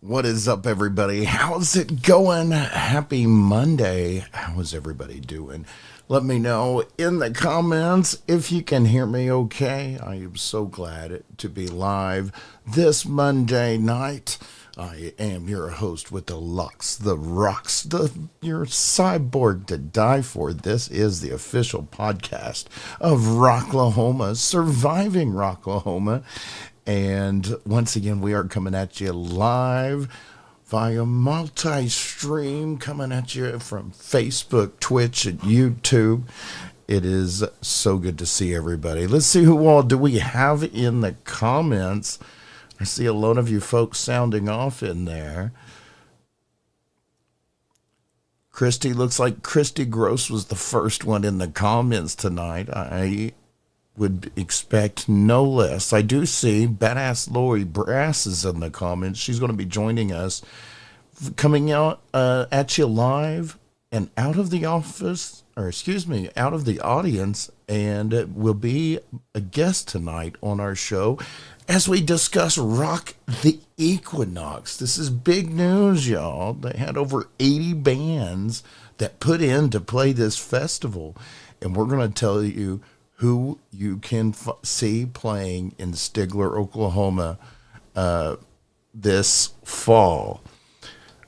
What is up, everybody? How's it going? Happy Monday. How is everybody doing? Let me know in the comments if you can hear me okay. I am so glad to be live this Monday night. I am your host with the Lux, the Rocks, your cyborg to die for. This is the official podcast of Rocklahoma, Surviving Rocklahoma. And once again, we are coming at you live via multi-stream, coming at you from Facebook, Twitch, and YouTube. It is so good to see everybody. Let's see who all do we have in the comments. I see a lot of you folks sounding off in there. Christy, looks like Christy Gross was the first one in the comments tonight. I would expect no less. I do see Badass Lori Brass is in the comments. She's going to be joining us, coming out at you live and out of the office, or excuse me, out of the audience, and will be a guest tonight on our show as we discuss Rock The Equinox. This is big news, y'all. They had over 80 bands that put in to play this festival, and we're going to tell you who you can see playing in Stigler, Oklahoma this fall.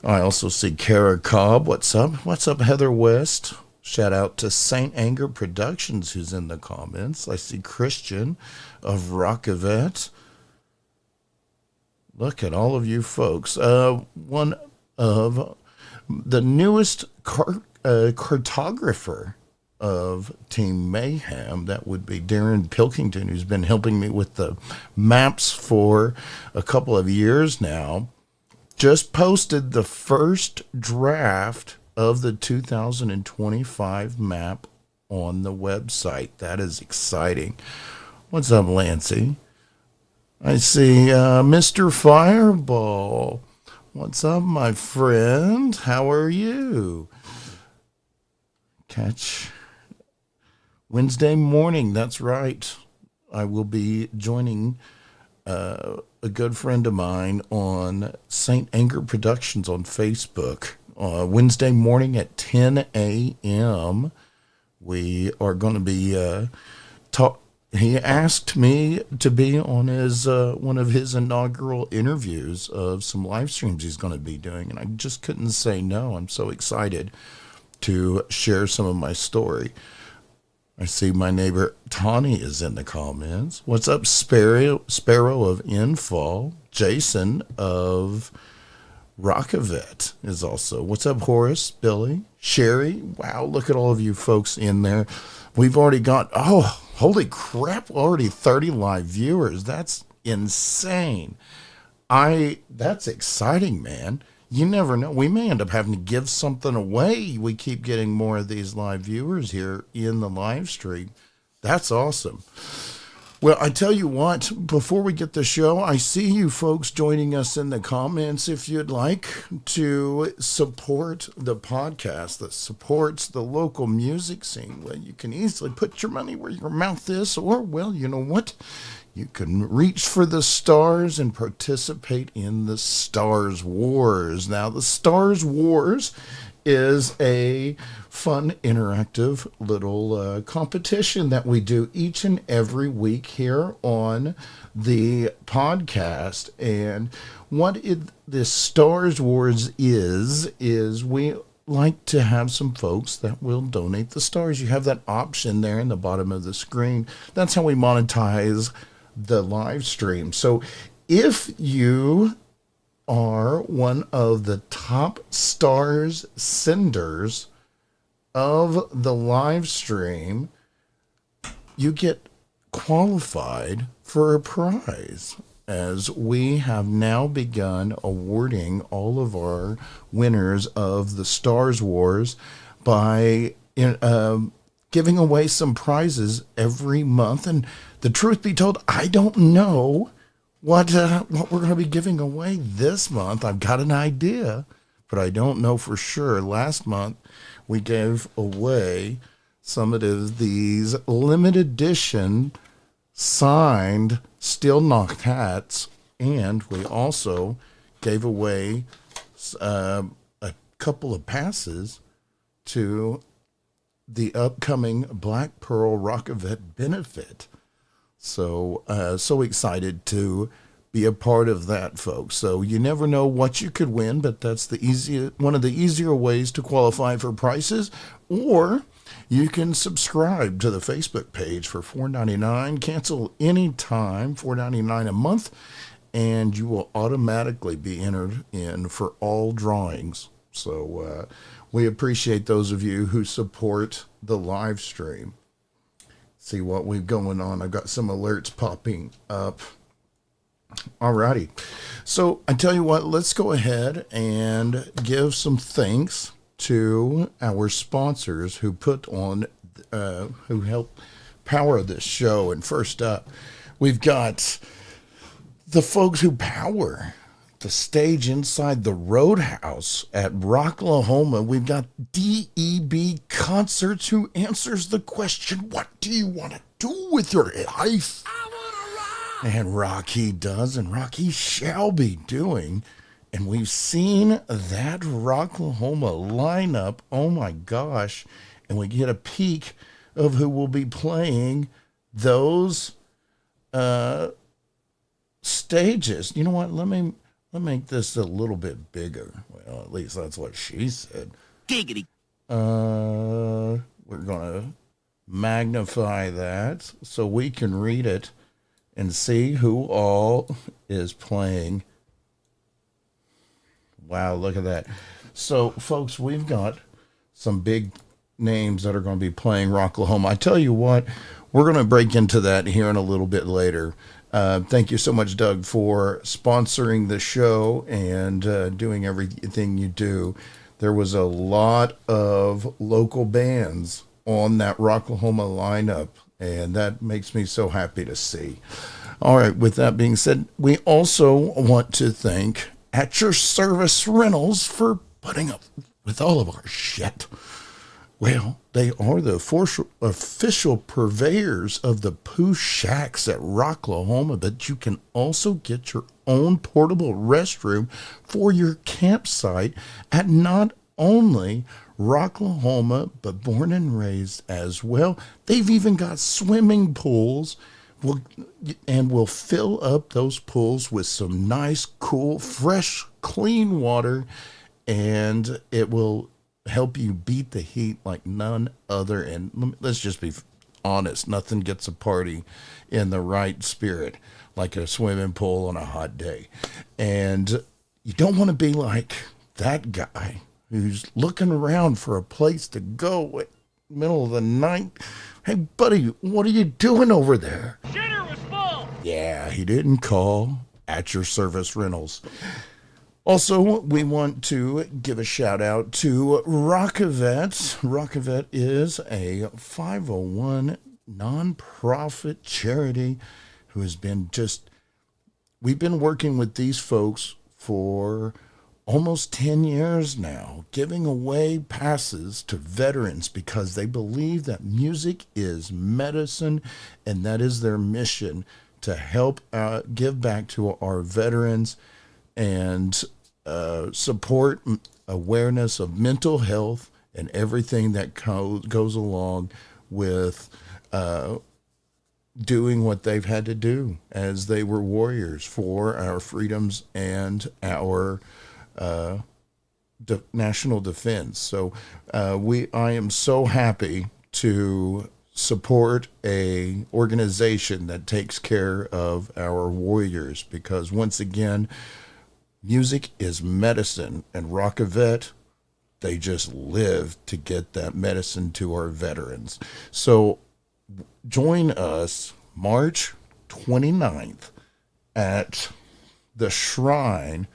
I also see Kara Cobb. What's up? What's up, Heather West? Shout out to St. Anger Productions, who's in the comments. I see Christian of Rockavet. Look at all of you folks. One of the newest cartographer of Team Mayhem, that would be Darren Pilkington, who's been helping me with the maps for a couple of years now, just posted the first draft of the 2025 map on the website. That is exciting. What's up, Lancy? I see Mr. Fireball. What's up, my friend? How are you? Catch Wednesday morning, that's right. I will be joining a good friend of mine on St. Anger Productions on Facebook. Wednesday morning at 10 a.m. We are going to be he asked me to be on his one of his inaugural interviews of some live streams he's going to be doing, and I just couldn't say no. I'm so excited to share some of my story. I see my neighbor Tawny is in the comments. What's up, Sparrow of Infall? Jason of Rockavet is also. What's up, Horace, Billy, Sherry? Wow, look at all of you folks in there. We've already got, oh, holy crap, already 30 live viewers. That's insane. That's exciting, man. You never know. We may end up having to give something away. We keep getting more of these live viewers here in the live stream. That's awesome. Well, I tell you what, before we get the show, I see you folks joining us in the comments. If you'd like to support the podcast that supports the local music scene, well, you can easily put your money where your mouth is, or, well, you know what? You can reach for the stars and participate in the Stars Wars. Now, the Stars Wars is a fun, interactive little competition that we do each and every week here on the podcast. And what this Stars Wars is we like to have some folks that will donate the stars. You have that option there in the bottom of the screen. That's how we monetize the live stream. So if you are one of the top stars senders of the live stream, you get qualified for a prize, as we have now begun awarding all of our winners of the Stars Wars by giving away some prizes every month. And the truth be told, I don't know what we're going to be giving away this month. I've got an idea, but I don't know for sure. Last month, we gave away some of these limited edition signed steel knocked hats, and we also gave away a couple of passes to the upcoming Black Pearl Rocklahoma benefit. So, so excited to be a part of that, folks. So you never know what you could win, but that's one of the easier ways to qualify for prizes. Or you can subscribe to the Facebook page for $4.99, cancel anytime, $4.99 a month, and you will automatically be entered in for all drawings. So we appreciate those of you who support the live stream. See what we've going on. I've got some alerts popping up. Alrighty. So I tell you what, let's go ahead and give some thanks to our sponsors who put on, who help power this show. And first up, we've got the folks who power the stage inside the Roadhouse at Rocklahoma. We've got DEB Concerts, who answers the question, what do you want to do with your life? And Rocky does, and Rocky shall be doing. And we've seen that Rocklahoma lineup. Oh my gosh. And we get a peek of who will be playing those stages. You know what? Let me make this a little bit bigger. Well, at least that's what she said. Giggity. We're going to magnify that so we can read it and see who all is playing. Wow, look at that. So, folks, we've got some big names that are going to be playing Rocklahoma. I tell you what, we're going to break into that here in a little bit later. Thank you so much, Doug, for sponsoring the show and doing everything you do. There was a lot of local bands on that Rocklahoma lineup, and that makes me so happy to see. All right, with that being said, we also want to thank At Your Service Rentals for putting up with all of our shit. Well, they are the official purveyors of the Pooh Shacks at Rocklahoma, but you can also get your own portable restroom for your campsite at not only Rocklahoma, but Born and Raised as well. They've even got swimming pools, and we'll fill up those pools with some nice, cool, fresh, clean water, and it will help you beat the heat like none other. And let's just be honest, nothing gets a party in the right spirit like a swimming pool on a hot day. And you don't want to be like that guy who's looking around for a place to go at the middle of the night. Hey, buddy, what are you doing over there? Shitter was full. Yeah, he didn't call At Your Service Rentals. Also, we want to give a shout out to Rockavet. Rockavet is a 501 nonprofit charity who has been we've been working with these folks for almost 10 years now, giving away passes to veterans because they believe that music is medicine, and that is their mission, to help give back to our veterans and support awareness of mental health and everything that goes along with doing what they've had to do as they were warriors for our freedoms and our national defense. So I am so happy to support a organization that takes care of our warriors, because once again, music is medicine, and Rockavet, they just live to get that medicine to our veterans. So join us March 29th at the Shrine.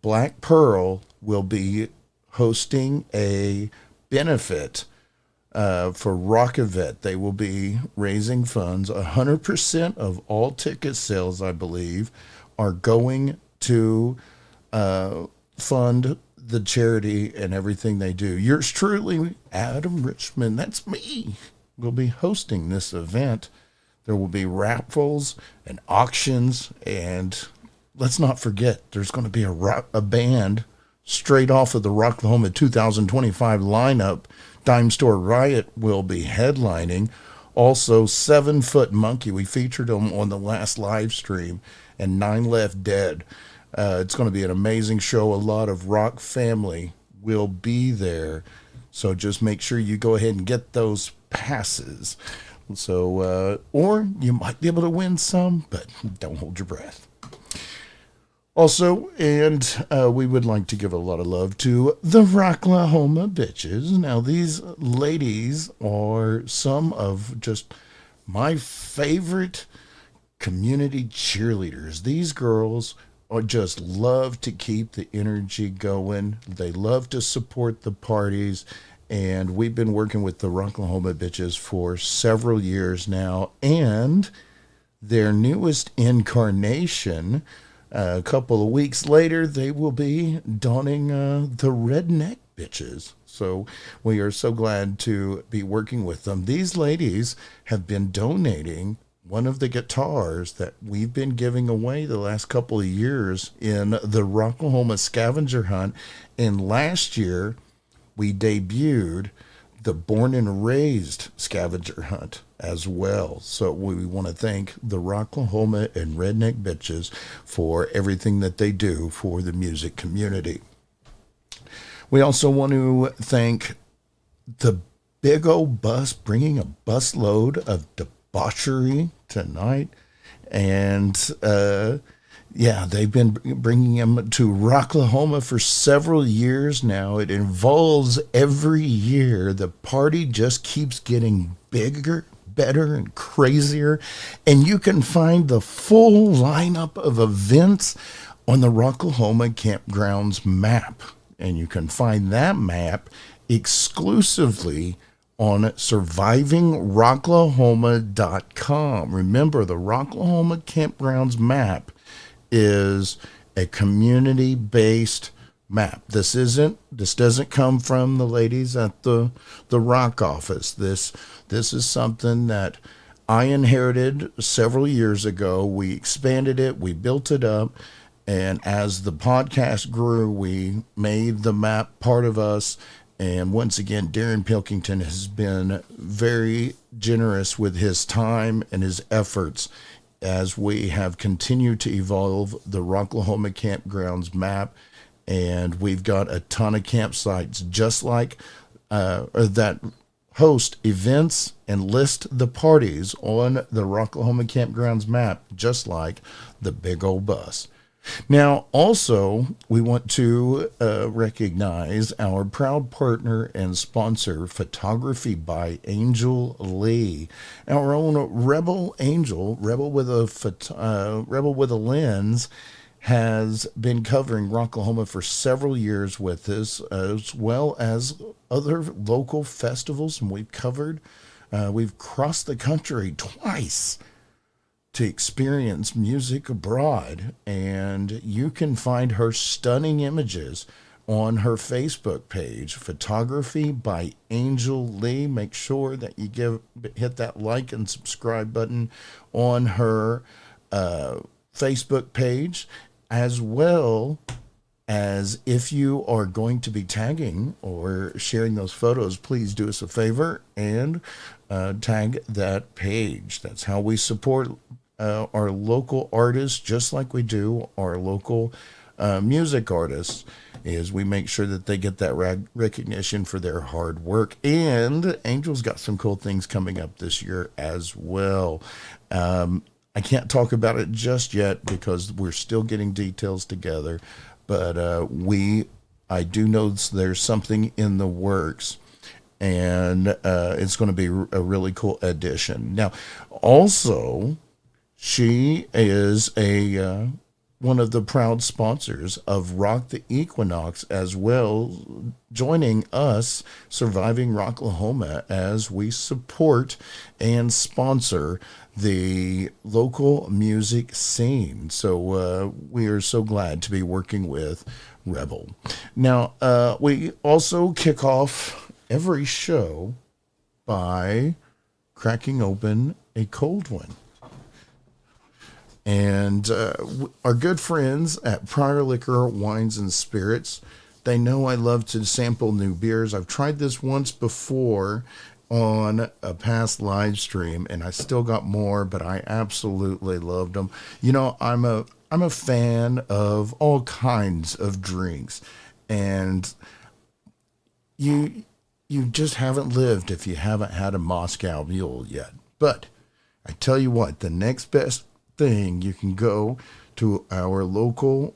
Black Pearl will be hosting a benefit for Rockavet. They will be raising funds. 100% of all ticket sales, I believe, are going to fund the charity and everything they do. Yours truly, Adam Richmond, that's me, will be hosting this event. There will be raffles and auctions, and let's not forget, there's going to be a band straight off of the Rocklahoma 2025 lineup. Dime Store Riot will be headlining. Also, 7 Foot Monkey. We featured them on the last live stream. And 9 Left Dead. It's going to be an amazing show. A lot of rock family will be there. So just make sure you go ahead and get those passes. So, or you might be able to win some, but don't hold your breath. Also, and we would like to give a lot of love to the Rocklahoma bitches. Now, these ladies are some of just my favorite community cheerleaders. These girls are just love to keep the energy going. They love to support the parties. And we've been working with the Rocklahoma bitches for several years now. And their newest incarnation, a couple of weeks later, they will be donning the Redneck Bitches. So we are so glad to be working with them. These ladies have been donating one of the guitars that we've been giving away the last couple of years in the Rocklahoma scavenger hunt. And last year, we debuted the Born and Raised scavenger hunt as well. So we want to thank the Rocklahoma and Redneck Bitches for everything that they do for the music community. We also want to thank the Big Old Bus, bringing a busload of debauchery tonight. And they've been bringing them to Rocklahoma for several years now. It involves every year. The party just keeps getting bigger, better, and crazier. And you can find the full lineup of events on the Rocklahoma Campgrounds map. And you can find that map exclusively on survivingrocklahoma.com. Remember, the Rocklahoma Campgrounds map is a community-based map. This doesn't come from the ladies at the Rock office. This is something that I inherited several years ago. We expanded it, we built it up, and as the podcast grew, we made the map part of us. And once again, Darren Pilkington has been very generous with his time and his efforts as we have continued to evolve the Rocklahoma Campgrounds map. And we've got a ton of campsites just like that host events and list the parties on the Rocklahoma Campgrounds map, just like the Big Old Bus. Now, also, we want to recognize our proud partner and sponsor, Photography by Angel Lee. Our own Rebel Angel, Rebel with a Lens, has been covering Rocklahoma for several years with us, as well as other local festivals, and we've crossed the country twice to experience music abroad, and you can find her stunning images on her Facebook page, Photography by Angel Lee. Make sure that you hit that like and subscribe button on her Facebook page, as well as if you are going to be tagging or sharing those photos, please do us a favor and tag that page. That's how we support our local artists, just like we do our local music artists, is we make sure that they get that recognition for their hard work. And Angel's got some cool things coming up this year as well. I can't talk about it just yet because we're still getting details together, but I do know there's something in the works, and it's going to be a really cool addition. Now, also, she is one of the proud sponsors of Rock The Equinox as well, joining us, Surviving Rocklahoma, as we support and sponsor the local music scene. So we are so glad to be working with Rebel. Now, we also kick off every show by cracking open a cold one. And our good friends at Prior Liquor Wines and Spirits, they know I love to sample new beers. I've tried this once before on a past live stream, and I still got more, but I absolutely loved them. You know, I'm a fan of all kinds of drinks, and you just haven't lived if you haven't had a Moscow Mule yet. But I tell you what, the next best thing, you can go to our local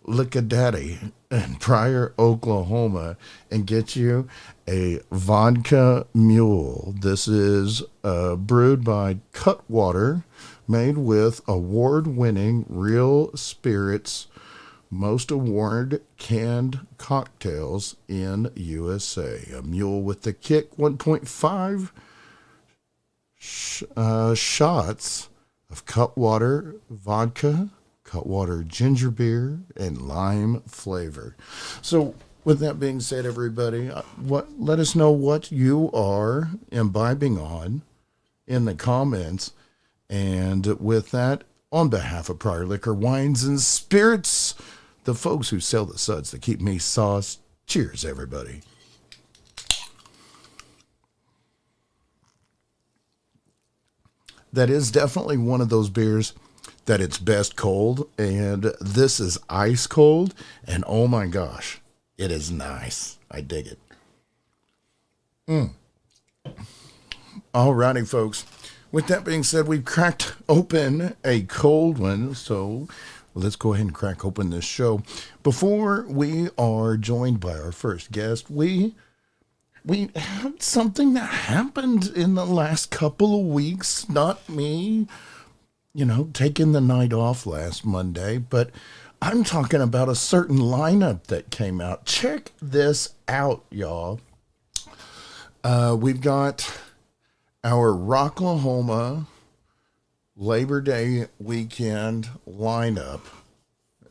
Liquor Daddy in Pryor, Oklahoma, and get you a vodka mule. This is brewed by Cutwater, made with award-winning real spirits, most award canned cocktails in USA. A mule with the kick, 1.5 shots of Cutwater vodka, Cutwater ginger beer, and lime flavor. So with that being said, everybody, let us know what you are imbibing on in the comments. And with that, on behalf of Prior Liquor Wines and Spirits, the folks who sell the suds that keep me sauced, cheers, everybody. That is definitely one of those beers that it's best cold, and this is ice cold, and oh my gosh, it is nice. I dig it. Alrighty, folks. With that being said, we've cracked open a cold one, so let's go ahead and crack open this show. Before we are joined by our first guest, we had something that happened in the last couple of weeks. Not me, taking the night off last Monday, but I'm talking about a certain lineup that came out. Check this out, y'all. We've got our Rocklahoma Labor Day weekend lineup,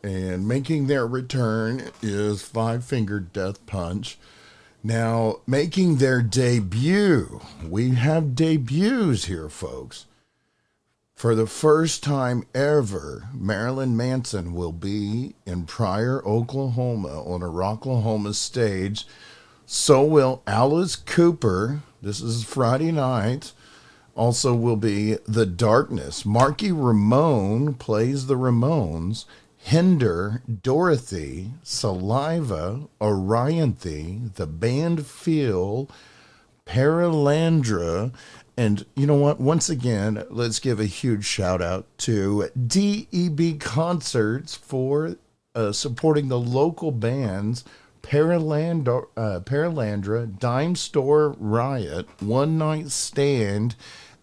and making their return is Five Finger Death Punch. Now, making their debut, we have debuts here, folks. For the first time ever, Marilyn Manson will be in Pryor, Oklahoma on a Rocklahoma stage. So will Alice Cooper. This is Friday night. Also will be The Darkness. Marky Ramone plays the Ramones. Hinder, Dorothy, Saliva, Orianthe, the band Feel, Paralandra, and you know what? Once again, let's give a huge shout out to DEB Concerts for supporting the local bands Paralandra, Dime Store Riot, One Night Stand,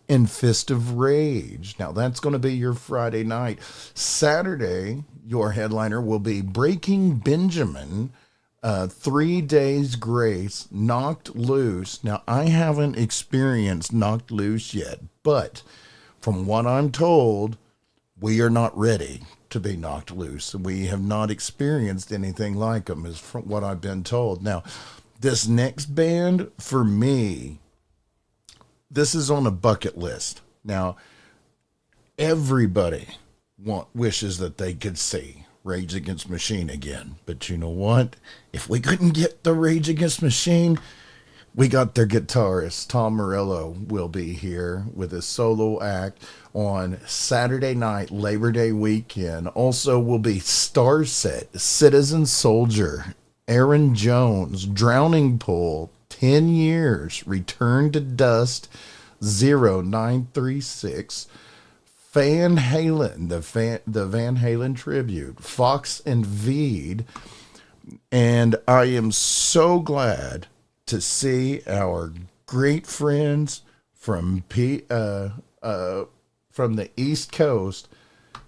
and Fist of Rage. Now, that's going to be your Friday night. Saturday, your headliner will be Breaking Benjamin, 3 Days Grace, Knocked Loose. Now, I haven't experienced Knocked Loose yet, but from what I'm told, we are not ready to be knocked loose. We have not experienced anything like them, is from what I've been told. Now, this next band, for me, this is on a bucket list. Now, everybody wishes that they could see Rage Against Machine again. But you know what? If we couldn't get the Rage Against Machine, we got their guitarist, Tom Morello, will be here with his solo act on Saturday night, Labor Day weekend. Also will be Starset, Citizen Soldier, Aaron Jones, Drowning Pool, 10 Years, Return to Dust, 0936, Van Halen, the Van Halen tribute, Fox and Veed. And I am so glad to see our great friends from the East Coast.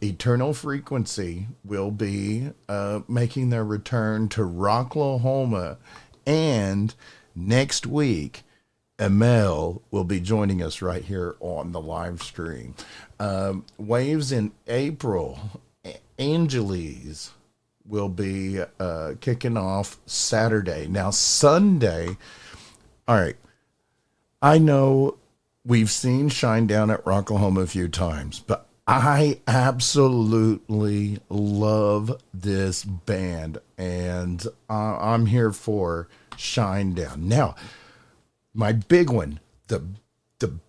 Eternal Frequency will be making their return to Rocklahoma, and next week, Emel will be joining us right here on the live stream. Waves in April, Angeles will be kicking off Saturday. Now, Sunday, all right, I know we've seen Shinedown at Rocklahoma a few times, but I absolutely love this band, and I'm here for Shinedown. Now, my big one, the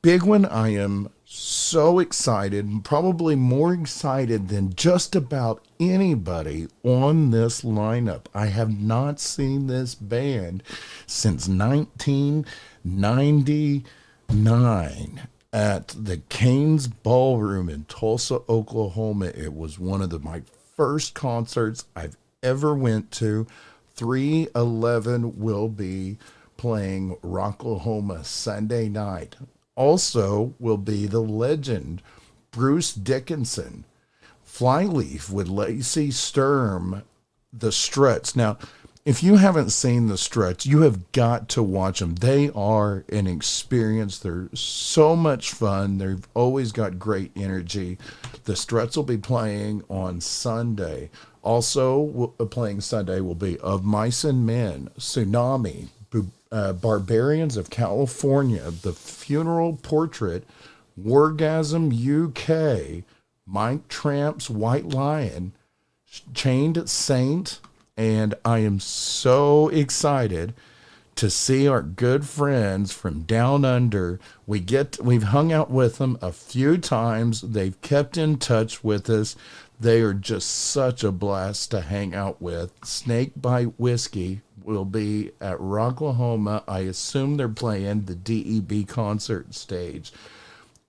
big one, I am so excited, probably more excited than just about anybody on this lineup. I have not seen this band since 1999 at the Cain's Ballroom in Tulsa, Oklahoma. It was one of my first concerts I've ever went to. 311 will be playing Rocklahoma Sunday night. Also will be the legend Bruce Dickinson, Flyleaf with Lacey Sturm, the Struts. Now, if you haven't seen the Struts, you have got to watch them. They are an experience. They're so much fun. They've always got great energy. The Struts will be playing on Sunday. Also playing Sunday will be Of Mice and Men, Tsunami, Barbarians of California, The Funeral Portrait, Wargasm UK, Mike Tramp's White Lion, Chained Saint, and I am so excited to see our good friends from down under. We've hung out with them a few times. They've kept in touch with us. They are just such a blast to hang out with. Snakebite Whiskey will be at Rocklahoma. I assume they're playing the DEB concert stage.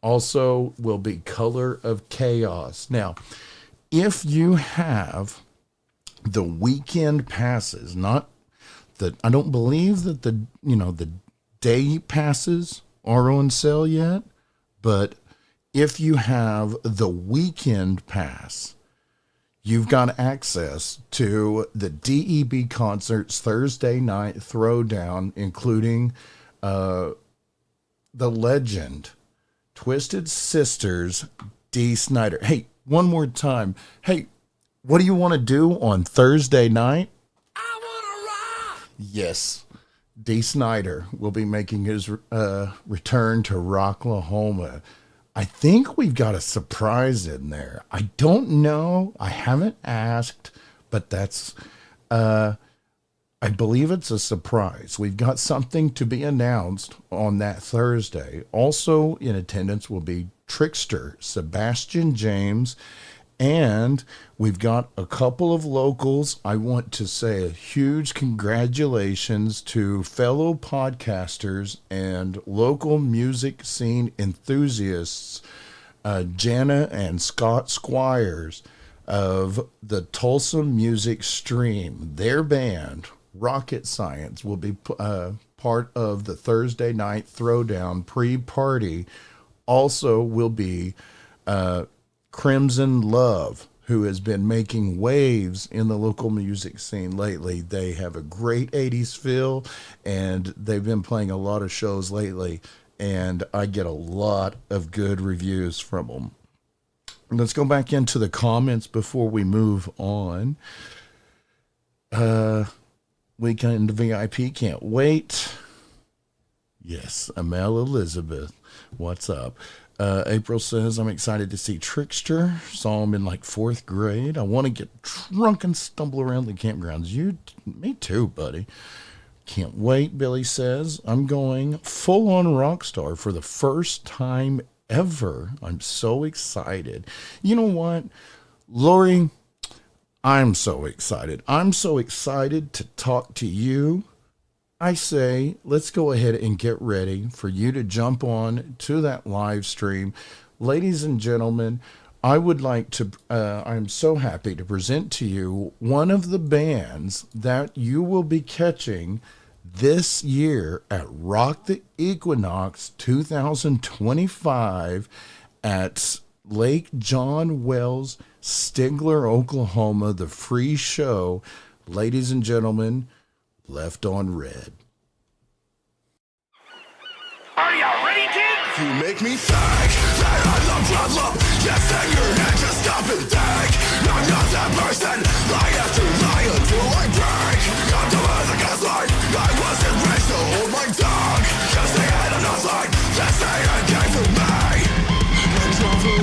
Also will be Color of Chaos. Now, if you have the weekend passes, not the, I don't believe that the day passes are on sale yet, but if you have the weekend pass, you've got access to the DEB concerts Thursday night throwdown, including the legend Twisted Sisters, Dee Snider. Hey, one more time. Hey, what do you want to do on Thursday night? I want to rock! Yes, Dee Snider will be making his return to Rocklahoma. I think we've got a surprise in there. I don't know. I haven't asked, but that's, I believe it's a surprise. We've got something to be announced on that Thursday. Also in attendance will be Trickster, Sebastian James, and we've got a couple of locals. I want to say a huge congratulations to fellow podcasters and local music scene enthusiasts, Jana and Scott Squires of the Tulsa Music Stream. Their band, Rocket Science, will be part of the Thursday night throwdown pre-party. Also will be Crimson Love, who has been making waves in the local music scene lately. They have a great 80s feel, and they've been playing a lot of shows lately, and I get a lot of good reviews from them. Let's go back into the comments before we move on. Weekend VIP, can't wait. Yes, Amel Elizabeth, what's up? April says, I'm excited to see Trickster. Saw him in like 4th grade. I want to get drunk and stumble around the campgrounds. Me too, buddy. Can't wait, Billy says. I'm going full-on rock star for the first time ever. I'm so excited. You know what, Lori? I'm so excited. I'm so excited to talk to you. I say, let's go ahead and get ready for you to jump on to that live stream. Ladies and gentlemen, I would like to, I'm so happy to present to you one of the bands that you will be catching this year at Rock The Equinox 2025 at Lake John Wells, Stigler, Oklahoma, the free show. Ladies and gentlemen, Left on Red. Are y'all ready, kids? You make me think that I love. Just take your head, just stop and think. I'm not that person. Lie after lie until I break. Come to as a gaslight. I wasn't raised to hold my tongue. Just stay out of nothing. Just stay and came for me. Let's go for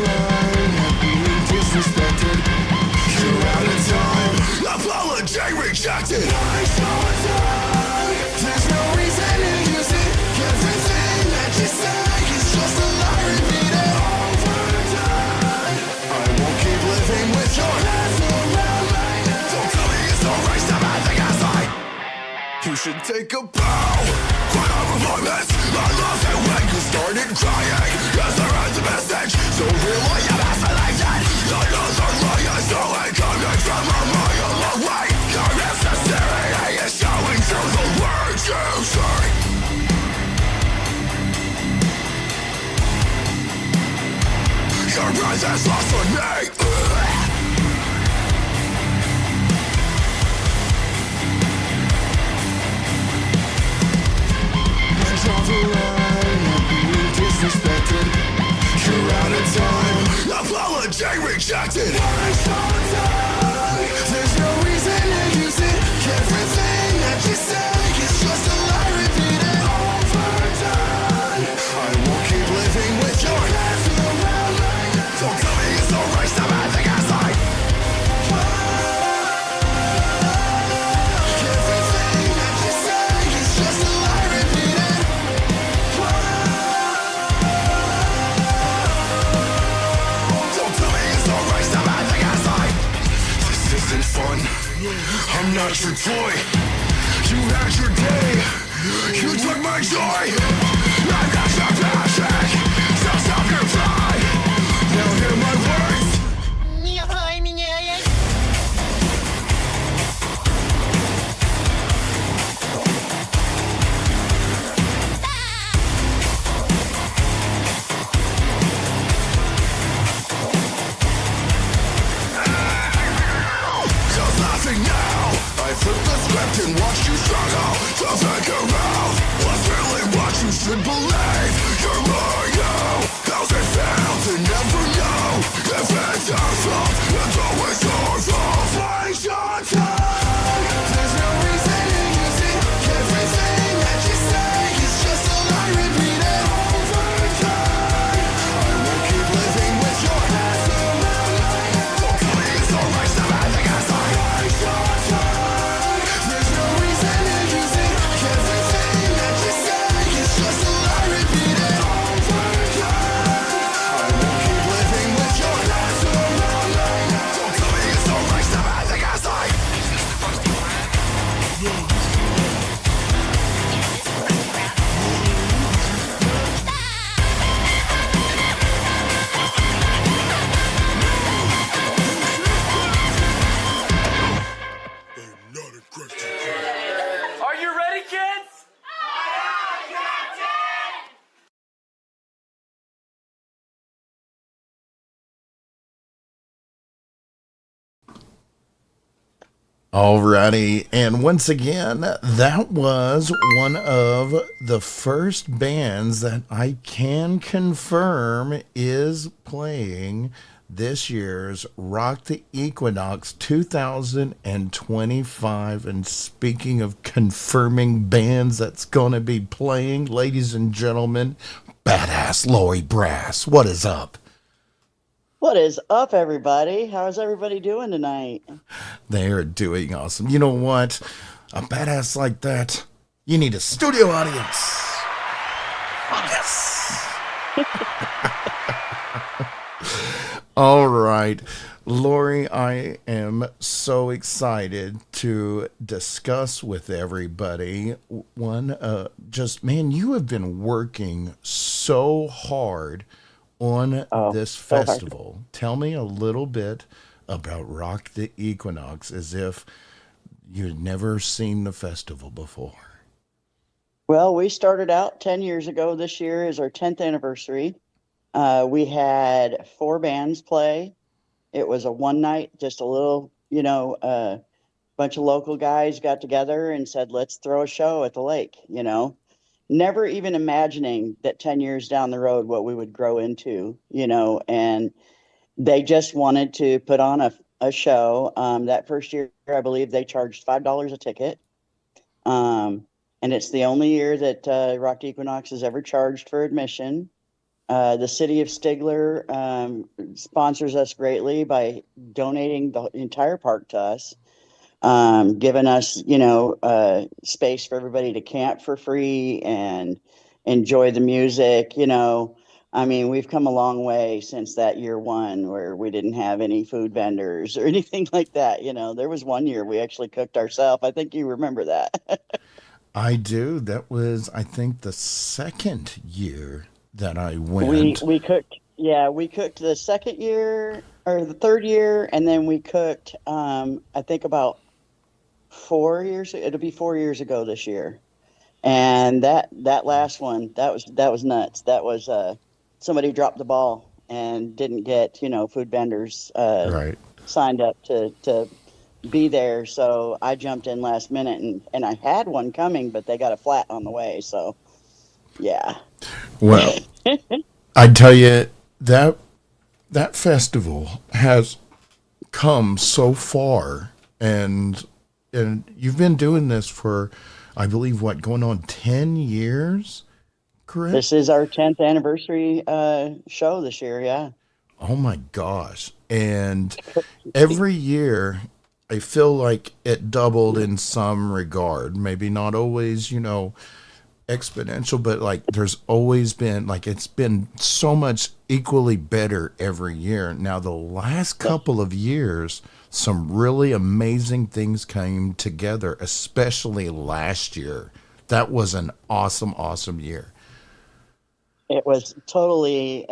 There's no reason to use it. Everything that you say is just a lie repeated over time. I won't keep living with your hands around my neck. Don't tell me it's alright, stop acting as I. You should take a bow. Quite a performance. I lost it when you started crying. Yes, I read the message. So really I'm isolated. I know the lie is only coming from a mile away. Your insincerity is showing through the words you say. Your breath is lost on me. Disrespected. You're out of time. Apology rejected. There's no reason to use it. Everything that you say is just a lie repeated over time. I won't keep living with your hands around my neck. Don't tell me it's alright, stop acting as I. Everything that you say is just a lie repeated. Don't tell me it's alright, stop acting as I. This isn't fun. I'm not your toy. You had your day. You took my joy. I'm not your passion. So stop your pride. Now hear my words. Just laughing now. I flip the script and watch you struggle to figure out what's really what you should believe. You're loyal. How's it feel to never know if it's our fault? It's always our fault. Waste your time. There's no reason to use it. Everything that you say is just a lie repeated over time. I won't keep living with your hands around my neck. Don't tell me it's alright, stop acting as I. Waste your time. There's no reason to use it. Everything that you say is just a lie repeated over time. I won't keep living with your hands around my neck. Don't tell me it's alright, stop acting as I. Are you ready, kids? Alrighty, and once again, that was one of the first bands that I can confirm is playing this year's Rock the Equinox 2025. And speaking of confirming bands that's going to be playing, ladies and gentlemen, Badass Lori Brass, what is up? What is up, everybody? How's everybody doing tonight? They're doing awesome. You know what? A badass like that, you need a studio audience. Yes. All right. Lori, I am so excited to discuss with everybody man, you have been working so hard on this so hard. festival. Tell me a little bit about Rock the Equinox as if you'd never seen the festival before. Well, we started out 10 years ago. This year is our 10th anniversary. We had 4 bands play. It was a one night, just a little, bunch of local guys got together and said, let's throw a show at the lake, never even imagining that 10 years down the road what we would grow into, and they just wanted to put on a show. That first year, I believe they charged $5 a ticket. And it's the only year that Rock the Equinox has ever charged for admission. The city of Stigler sponsors us greatly by donating the entire park to us. giving us, space for everybody to camp for free and enjoy the music. I mean, we've come a long way since that year one where we didn't have any food vendors or anything like that. There was one year we actually cooked ourselves. I think you remember that. I do. That was, I think, the second year that I we went. we cooked, yeah, we cooked the second year or the third year, and then we cooked, I think about 4 years. It'll be 4 years ago this year. And that last one, that was nuts. That was somebody dropped the ball and didn't get, food vendors Right. signed up to be there. So I jumped in last minute, and I had one coming, but they got a flat on the way. So yeah. Well, I tell you that that festival has come so far, and you've been doing this for, I believe, what, going on 10 years, correct? This is our 10th anniversary show this year. Yeah. Oh my gosh. And every year I feel like it doubled in some regard. Maybe not always, exponential, but like there's always been, like, it's been so much equally better every year. Now, the last couple of years, some really amazing things came together, especially last year. That was an awesome, awesome year. It was totally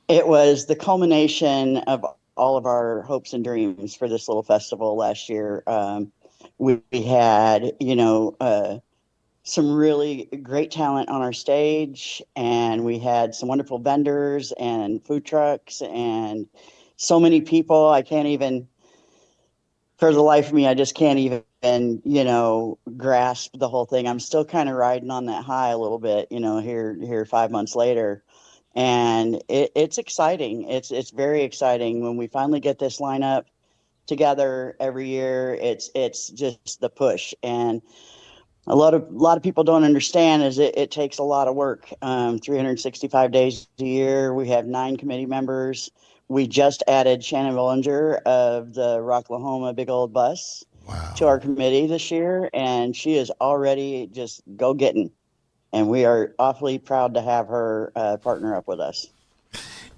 it was the culmination of all of our hopes and dreams for this little festival last year. We had, some really great talent on our stage, and we had some wonderful vendors and food trucks and so many people. I can't even, for the life of me, I just can't even, grasp the whole thing. I'm still kind of riding on that high a little bit, here 5 months later. And it's exciting. It's very exciting when we finally get this lineup together every year. It's just the push. And a lot of people don't understand is it takes a lot of work. 365 days a year. We have 9 committee members. We just added Shannon Bollinger of the Rocklahoma Big Old Bus to Wow. our committee this year, and she is already just go getting. And we are awfully proud to have her partner up with us.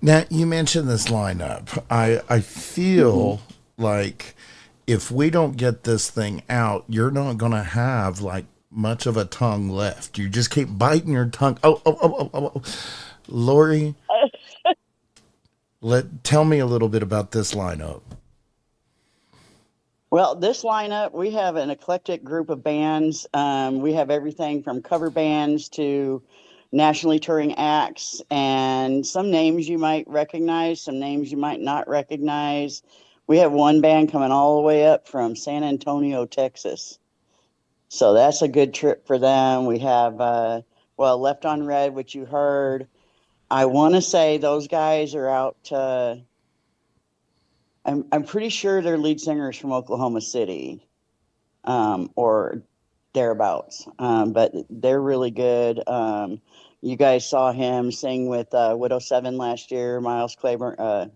Now, you mentioned this lineup. I Mhm. feel like if we don't get this thing out, you're not going to have like much of a tongue left. You just keep biting your tongue. Oh. Lori, tell me a little bit about this lineup. Well, this lineup, we have an eclectic group of bands. We have everything from cover bands to nationally touring acts, and some names you might recognize, some names you might not recognize. We have one band coming all the way up from San Antonio, Texas. So that's a good trip for them. We have, Left on Red, which you heard. I want to say those guys are out. I'm pretty sure their lead singer is from Oklahoma City, or thereabouts. But they're really good. You guys saw him sing with Widow Seven last year. Miles Claiborne.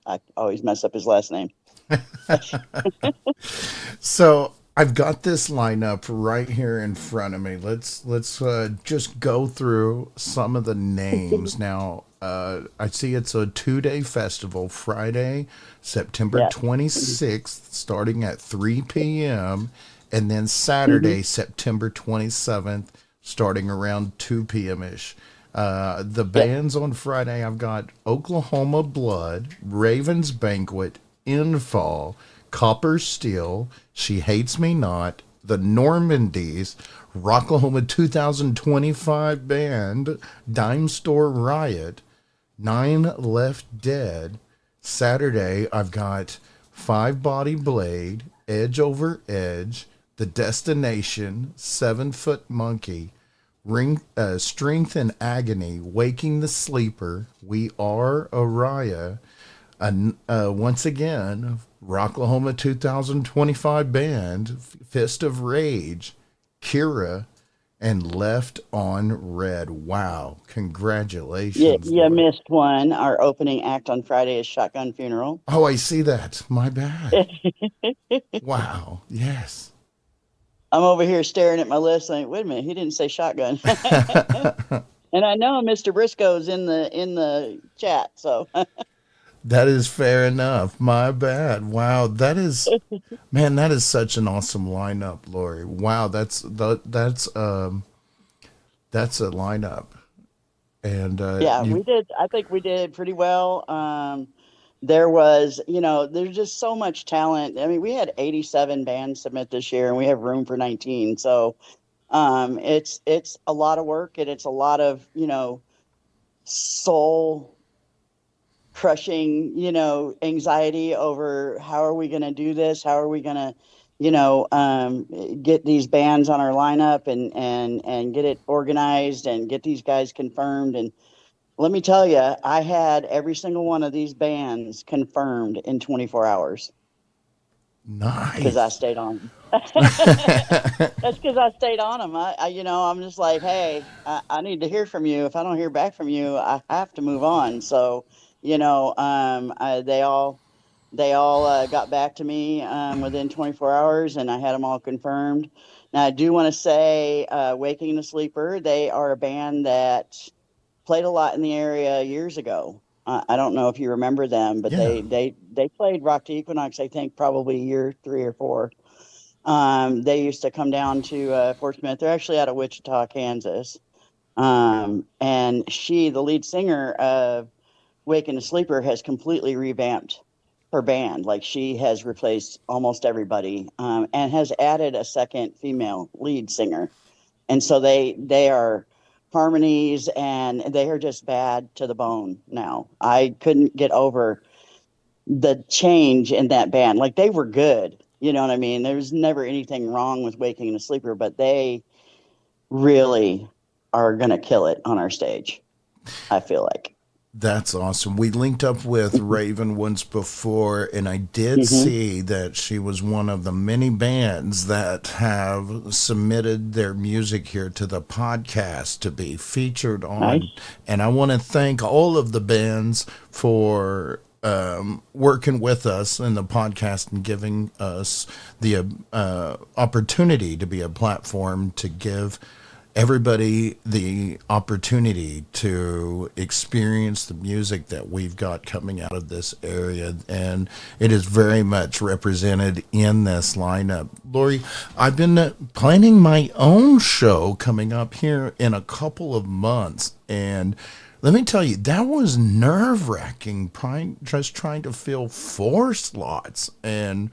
I always mess up his last name. So I've got this lineup right here in front of me. Let's just go through some of the names now. I see it's a 2-day festival. Friday, September Yeah. 26th, starting at 3 p.m., and then Hmm. Saturday, September 27th, starting around 2 p.m. ish. The Yeah. bands on Friday, I've got Oklahoma Blood, Ravens Banquet, Infall, Copper Steel, She Hates Me Not, the Normandies, Rocklahoma 2025 Band, Dime Store Riot, Nine Left Dead. Saturday, I've got Five Body Blade, Edge Over Edge, The Destination, 7 Foot Monkey, Strength and Agony, Waking the Sleeper, We Are Araya, once again, Rocklahoma 2025 Band, Fist of Rage, Kira, and Left on Red. Wow. You, Congratulations, you Lori. missed one. Our opening act on Friday is Shotgun Funeral. Oh, I see that. My bad. Wow. Yes. I'm over here staring at my list like, wait a minute, he didn't say shotgun. And I know Mr. Briscoe's in the chat, so That is fair enough. My bad. Wow. That is, man, that is such an awesome lineup, Lori. Wow. That's a lineup. And, yeah, you, we did. I think we did pretty well. There was, there's just so much talent. I mean, we had 87 bands submit this year, and we have room for 19. So it's a lot of work, and it's a lot of soul crushing, anxiety over how are we going to do this? How are we going to, get these bands on our lineup and get it organized and get these guys confirmed. And let me tell you, I had every single one of these bands confirmed in 24 hours because I nice. stayed on them. That's because I stayed on them. I'm just like, hey, I need to hear from you. If I don't hear back from you, I have to move on. So, they all got back to me within 24 hours, and I had them all confirmed. Now, I do want to say, Waking the Sleeper, they are a band that played a lot in the area years ago. I don't know if you remember them, but Yeah. they played Rock The Equinox, I think, probably year 3 or 4. They used to come down to Fort Smith. They're actually out of Wichita, Kansas. And the lead singer of Waking the Sleeper, has completely revamped her band. Like, she has replaced almost everybody, and has added a second female lead singer. And so they are harmonies, and they are just bad to the bone now. I couldn't get over the change in that band. Like, they were good. You know what I mean? There was never anything wrong with Waking the Sleeper, but they really are going to kill it on our stage, I feel like. That's awesome. We linked up with Raven once before, and I did Mm-hmm. see that she was one of the many bands that have submitted their music here to the podcast to be featured on. Nice. And I want to thank all of the bands for working with us in the podcast and giving us the opportunity to be a platform to give everybody the opportunity to experience the music that we've got coming out of this area, and it is very much represented in this lineup. Lori, I've been planning my own show coming up here in a couple of months, and let me tell you, that was nerve-wracking, just trying to fill 4 slots and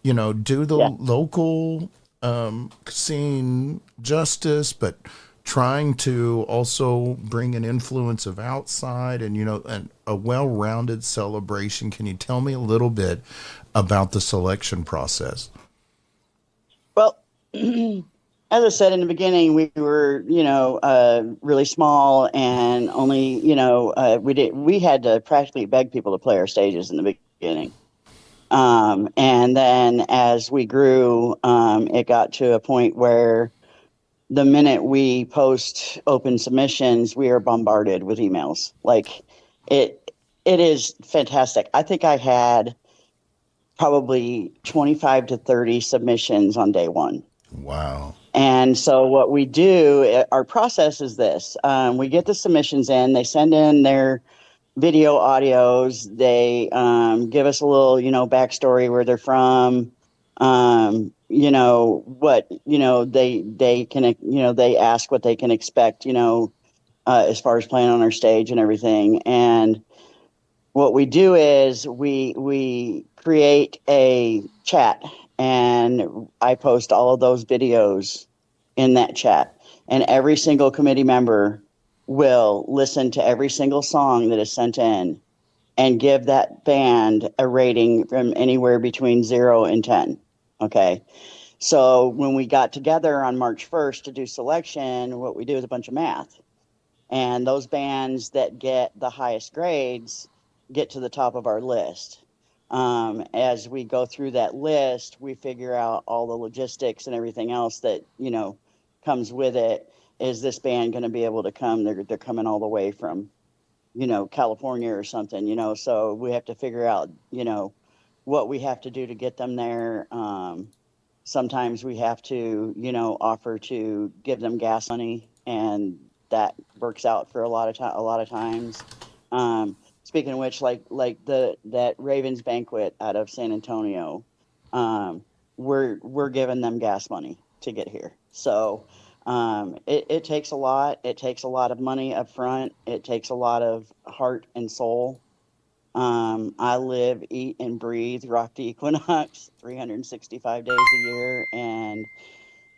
do the Yeah. local scene justice, but trying to also bring an influence of outside and a well-rounded celebration. Can you tell me a little bit about the selection process? Well, as I said in the beginning, we were, really small, and only, we had to practically beg people to play our stages in the beginning. And then as we grew, it got to a point where the minute we post open submissions, we are bombarded with emails. Like, it is fantastic. I think I had probably 25 to 30 submissions on day one. Wow. And so what we do, our process is this. We get the submissions in, they send in their video audios, they give us a little, backstory, where they're from, what, they can, they ask what they can expect, as far as playing on our stage and everything. And what we do is we create a chat, and I post all of those videos in that chat, and every single committee member will listen to every single song that is sent in and give that band a rating from anywhere between 0 and 10. Okay. So when we got together on March 1st to do selection, what we do is a bunch of math. And those bands that get the highest grades get to the top of our list. As we go through that list, we figure out all the logistics and everything else that, comes with it. Is this band going to be able to come? They're coming all the way from, California or something, so we have to figure out, what we have to do to get them there. Sometimes we have to, offer to give them gas money, and that works out for a lot of times. Speaking of which, like that Ravens banquet out of San Antonio, we're giving them gas money to get here. So it takes a lot. It takes a lot of money up front. It takes a lot of heart and soul. I live, eat, and breathe Rock the Equinox 365 days a year, and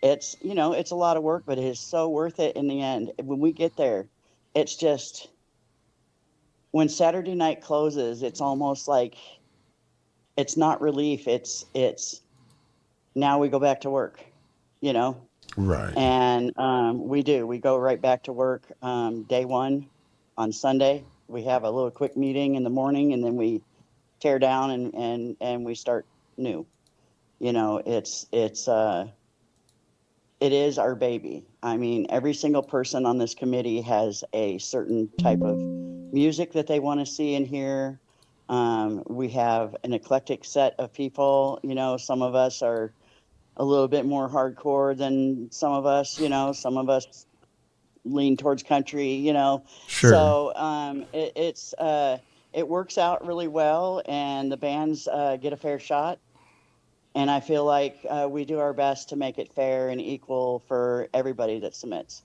it's a lot of work, but it is so worth it in the end. When we get there, it's just, when Saturday night closes, it's almost like it's not relief. It's now we go back to work, Right. and we go right back to work. Day one on Sunday, we have a little quick meeting in the morning, and then we tear down and we start new. It is our baby. I mean, every single person on this committee has a certain type of music that they want to see and hear. We have an eclectic set of people. Some of us are a little bit more hardcore than some of us. Some of us lean towards country. Sure. So it works out really well, and the bands get a fair shot. And I feel like we do our best to make it fair and equal for everybody that submits.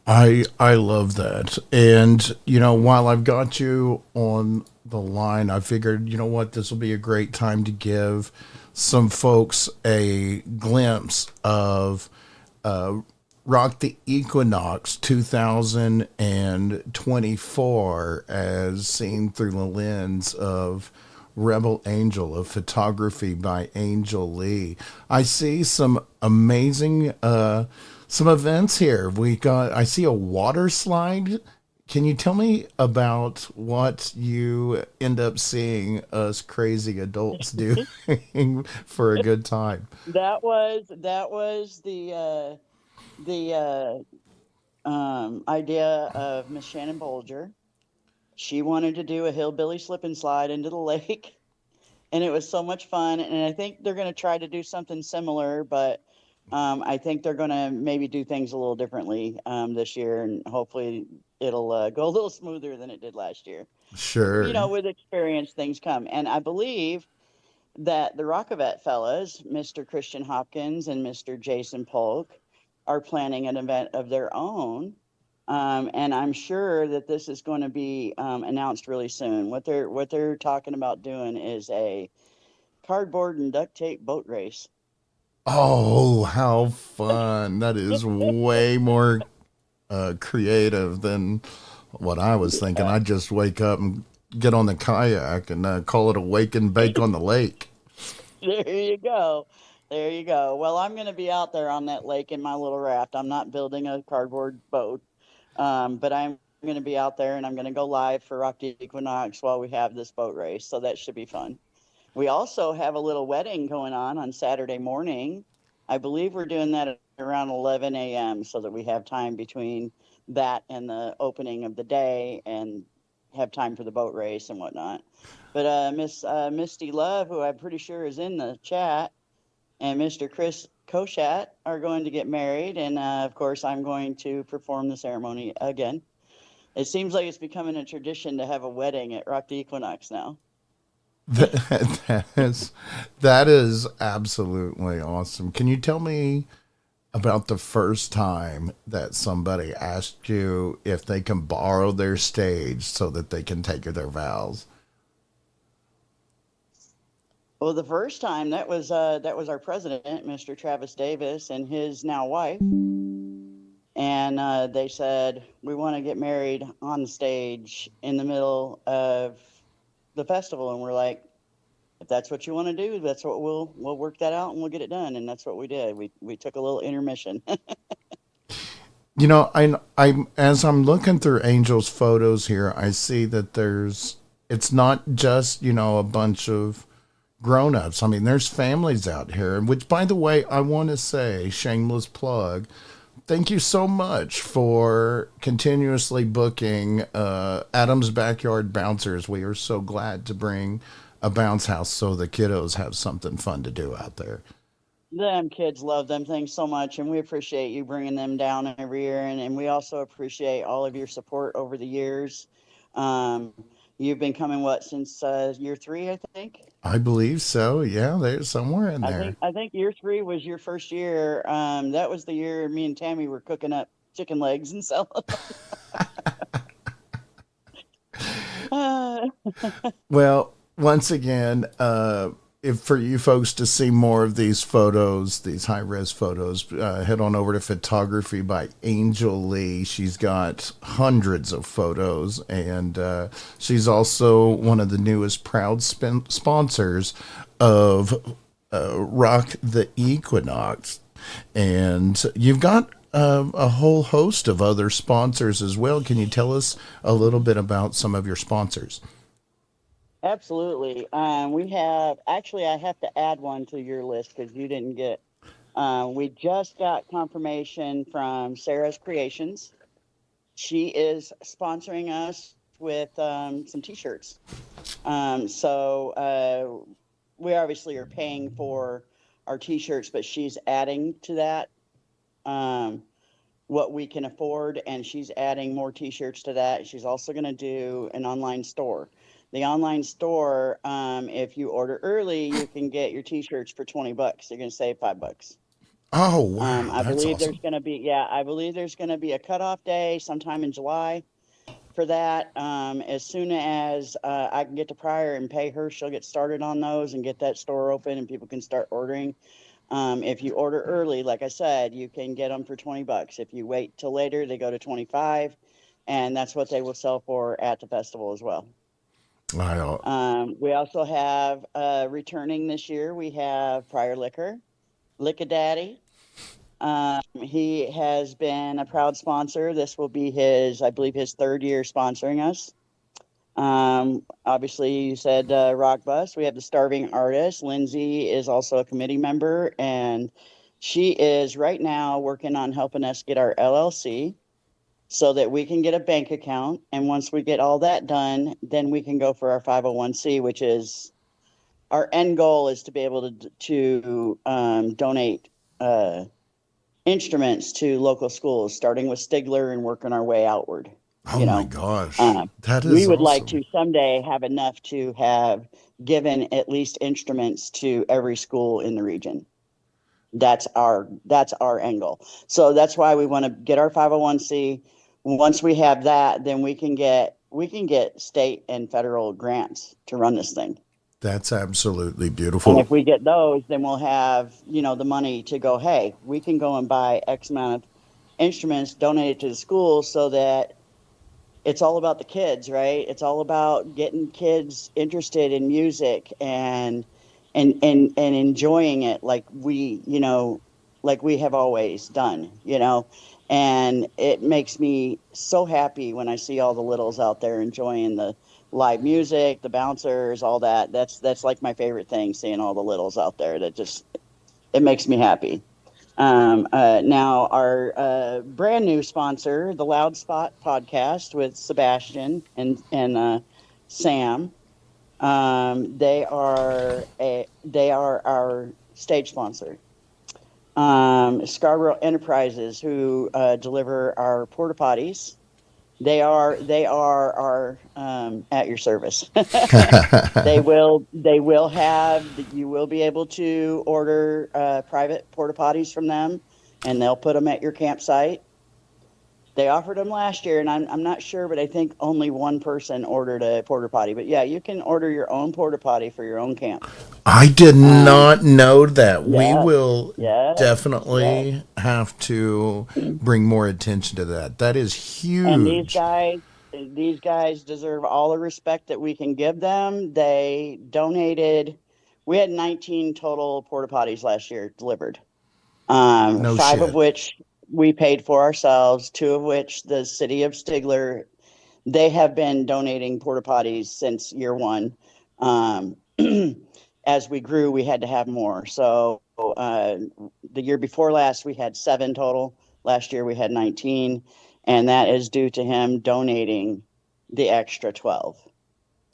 I love that. And, while I've got you on the line, I figured, this will be a great time to give some folks a glimpse of Rock the Equinox 2024 as seen through the lens of Rebel Angel, of photography by Angel Lee. I see some amazing some events here. I see a water slide. Can you tell me about what you end up seeing us crazy adults doing for a good time? That was the idea of Miss Shannon Bolger. She wanted to do a hillbilly slip and slide into the lake, and it was so much fun. And I think they're going to try to do something similar, but I think they're going to maybe do things a little differently this year, and hopefully it'll go a little smoother than it did last year. Sure. With experience, things come. And I believe that the Rockavet fellas, Mr. Christian Hopkins and Mr. Jason Polk, are planning an event of their own. And I'm sure that this is going to be announced really soon. What they're talking about doing is a cardboard and duct tape boat race. Oh, how fun. That is way more creative than what I was thinking. I'd just wake up and get on the kayak and call it a wake and bake on the lake. There you go. There you go. Well, I'm going to be out there on that lake in my little raft. I'm not building a cardboard boat, but I'm going to be out there, and I'm going to go live for Rock the Equinox while we have this boat race. So that should be fun. We also have a little wedding going on Saturday morning. I believe we're doing that at around 11 a.m. so that we have time between that and the opening of the day and have time for the boat race and whatnot. But Miss Misty Love, who I'm pretty sure is in the chat, and Mr. Chris Koshat are going to get married. And, of course, I'm going to perform the ceremony again. It seems like it's becoming a tradition to have a wedding at Rock the Equinox now. That is absolutely awesome. Can you tell me about the first time that somebody asked you if they can borrow their stage so that they can take their vows? Well, the first time that was our president, Mr. Travis Davis, and his now wife, and they said, we want to get married on stage in the middle of the festival. And we're like, if that's what you want to do, that's what we'll work that out and we'll get it done. And that's what we did. We took a little intermission. I'm as I'm looking through Angel's photos here, I see that it's not just, a bunch of, grown-ups. I mean, there's families out here, which, by the way, I want to say, shameless plug, thank you so much for continuously booking Adam's Backyard Bouncers. We are so glad to bring a bounce house so the kiddos have something fun to do out there. Them kids love them things so much, and we appreciate you bringing them down every year. And we also appreciate all of your support over the years. Um, you've been coming what since year 3, I think. I believe so. Yeah, there's somewhere in there. I think year 3 was your first year. That was the year me and Tammy were cooking up chicken legs and selling. uh, Well, once again, if for you folks to see more of these photos, these high res photos, head on over to Photography by Angel Lee. She's got hundreds of photos, and she's also one of the newest proud sponsors of Rock the Equinox. And you've got a whole host of other sponsors as well. Can you tell us a little bit about some of your sponsors? Absolutely. We have actually, I have to add one to your list because you didn't get. We just got confirmation from Sarah's Creations. She is sponsoring us with some T-shirts. So we obviously are paying for our T-shirts, but she's adding to that what we can afford, and she's adding more T-shirts to that. She's also going to do an online store. The online store, if you order early, you can get your T-shirts for $20. You're going to save $5. Oh, wow. I That's believe there's awesome. going to be, I believe there's going to be a cutoff day sometime in July for that. As soon as I can get to Pryor and pay her, she'll get started on those and get that store open and people can start ordering. If you order early, like I said, you can get them for $20. If you wait till later, they go to 25, and that's what they will sell for at the festival as well. We also have returning this year. We have Prior Liquor, Lick-a-Daddy. He has been a proud sponsor. This will be his, I believe, his 3rd year sponsoring us. Obviously, you said Rock Bus. We have the Starving Artist. Lindsay is also a committee member, and she is right now working on helping us get our LLC so that we can get a bank account. And once we get all that done, then we can go for our 501c, which is our end goal is to be able to donate instruments to local schools, starting with Stigler and working our way outward. Oh my gosh. That is we would like awesome. to someday have enough to have given at least instruments to every school in the region. That's our end goal. So that's why we want to get our 501c. Once we have that, then we can get state and federal grants to run this thing. That's absolutely And beautiful. if we get those, then we'll have, the money to go, hey, we can go and buy X amount of instruments, donate it to the schools so that it's all about the kids, right? It's all about getting kids interested in music and enjoying it like we have always done, and it makes me so happy when I see all the littles out there enjoying the live music, the bouncers, all that. That's like my favorite thing, seeing all the littles out there. It makes me happy. Now our brand new sponsor, the Loud Spot podcast with Sebastian and Sam. They are our stage sponsor. Scarborough Enterprises, who deliver our porta potties. They are our at your service. You will be able to order private porta potties from them, and they'll put them at your campsite. They offered them last year, and I'm not sure, but I think only one person ordered a porta potty. But yeah, you can order your own porta potty for your own camp. I did not know that. We Yeah, will yeah, yeah. definitely have to bring more attention to that. That is And huge. these guys deserve all the respect that we can give them. They donated. We had 19 total porta potties last year delivered. No 5 of shit. which we paid for ourselves, 2 of which the city of Stigler. They have been donating porta potties since year 1. as we grew, we had to have more. So the year before last, we had 7 total. Last year, we had 19. And that is due to him donating the extra 12.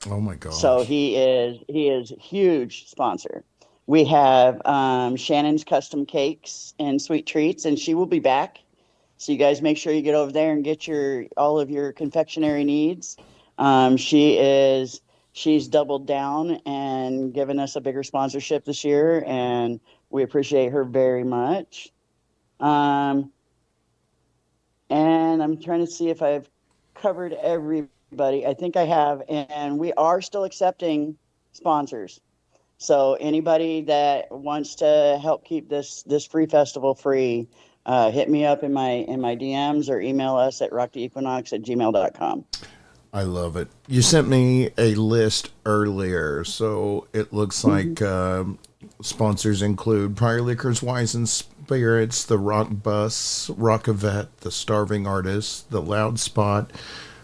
Oh my gosh. So he is a huge sponsor. We have Shannon's Custom Cakes and Sweet Treats, and she will be back. So you guys make sure you get over there and get all of your confectionery needs. She's doubled down and given us a bigger sponsorship this year, and we appreciate her very much. And I'm trying to see if I've covered everybody. I think I have, and we are still accepting sponsors. So anybody that wants to help keep this free festival free, hit me up in my DMs or email us at rocktheequinox@gmail.com. I love it. You sent me a list earlier, so it looks like sponsors include Prior Liquors, Wines and Spirits, the Rock Bus, Rockavette, the Starving Artist, the Loud Spot,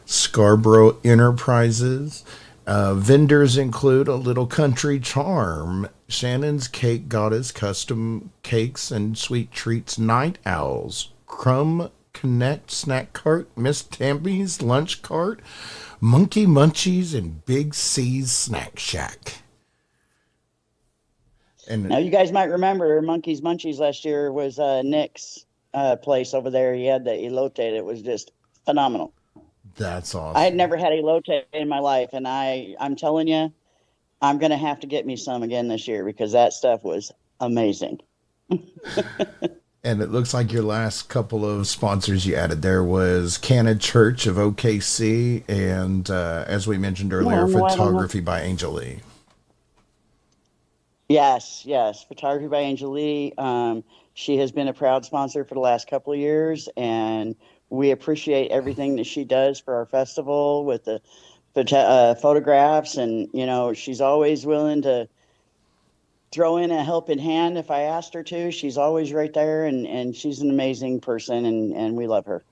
Scarborough Enterprises. Vendors include A Little Country Charm, Shannon's Cake Goddess Custom Cakes and Sweet Treats, Night Owls, Crumb Connect Snack Cart, Miss Tammy's Lunch Cart, Monkey Munchies, and Big C's Snack Shack. And Now you guys might remember Monkey's Munchies last year was Nick's place over there. He had the elote. It was just phenomenal. that's awesome. I had never had elote in my life, and I'm telling you, I'm going to have to get me some again this year because that stuff was amazing. And it looks like your last couple of sponsors you added there was Canon Church of OKC and, as we mentioned earlier, Photography by Angel Lee. Yes. Photography by Angel Lee. She has been a proud sponsor for the last couple of years, and we appreciate everything that she does for our festival with the photographs. And, she's always willing to throw in a helping hand if I asked her to. She's always right there, and she's an amazing person, and we love her.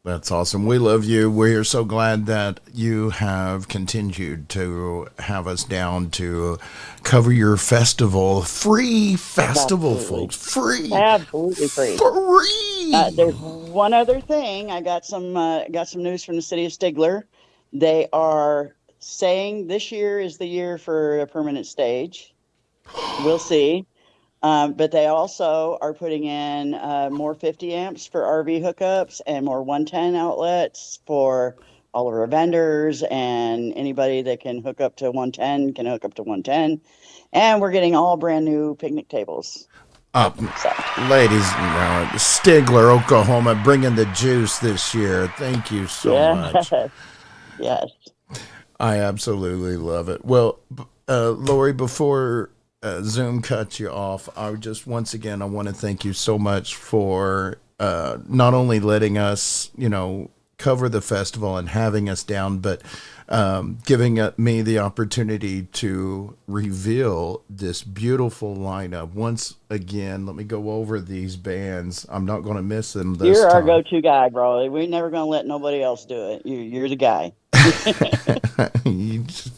That's awesome. We love you. We're so glad that you have continued to have us down to cover your festival. Free festival, Absolutely. folks. Free. Absolutely free. Free. There's one other thing. I got some news from the city of Stigler. They are saying this year is the year for a permanent stage. We'll see. But they also are putting in more 50 amps for RV hookups and more 110 outlets for all of our vendors, and anybody that can hook up to 110 can hook up to 110. And we're getting all brand new picnic tables. Ladies, Stigler, Oklahoma, bringing the juice this year. Thank you so much. Yes. I absolutely love it. Well, Lori, before Zoom cuts you off, I would just once again I want to thank you so much for not only letting us cover the festival and having us down, but giving me the opportunity to reveal this beautiful lineup. Once again, let me go over these bands. I'm not going to miss them this You're our time. go-to guy, bro. We're never going to let nobody else do it. You're the guy. You just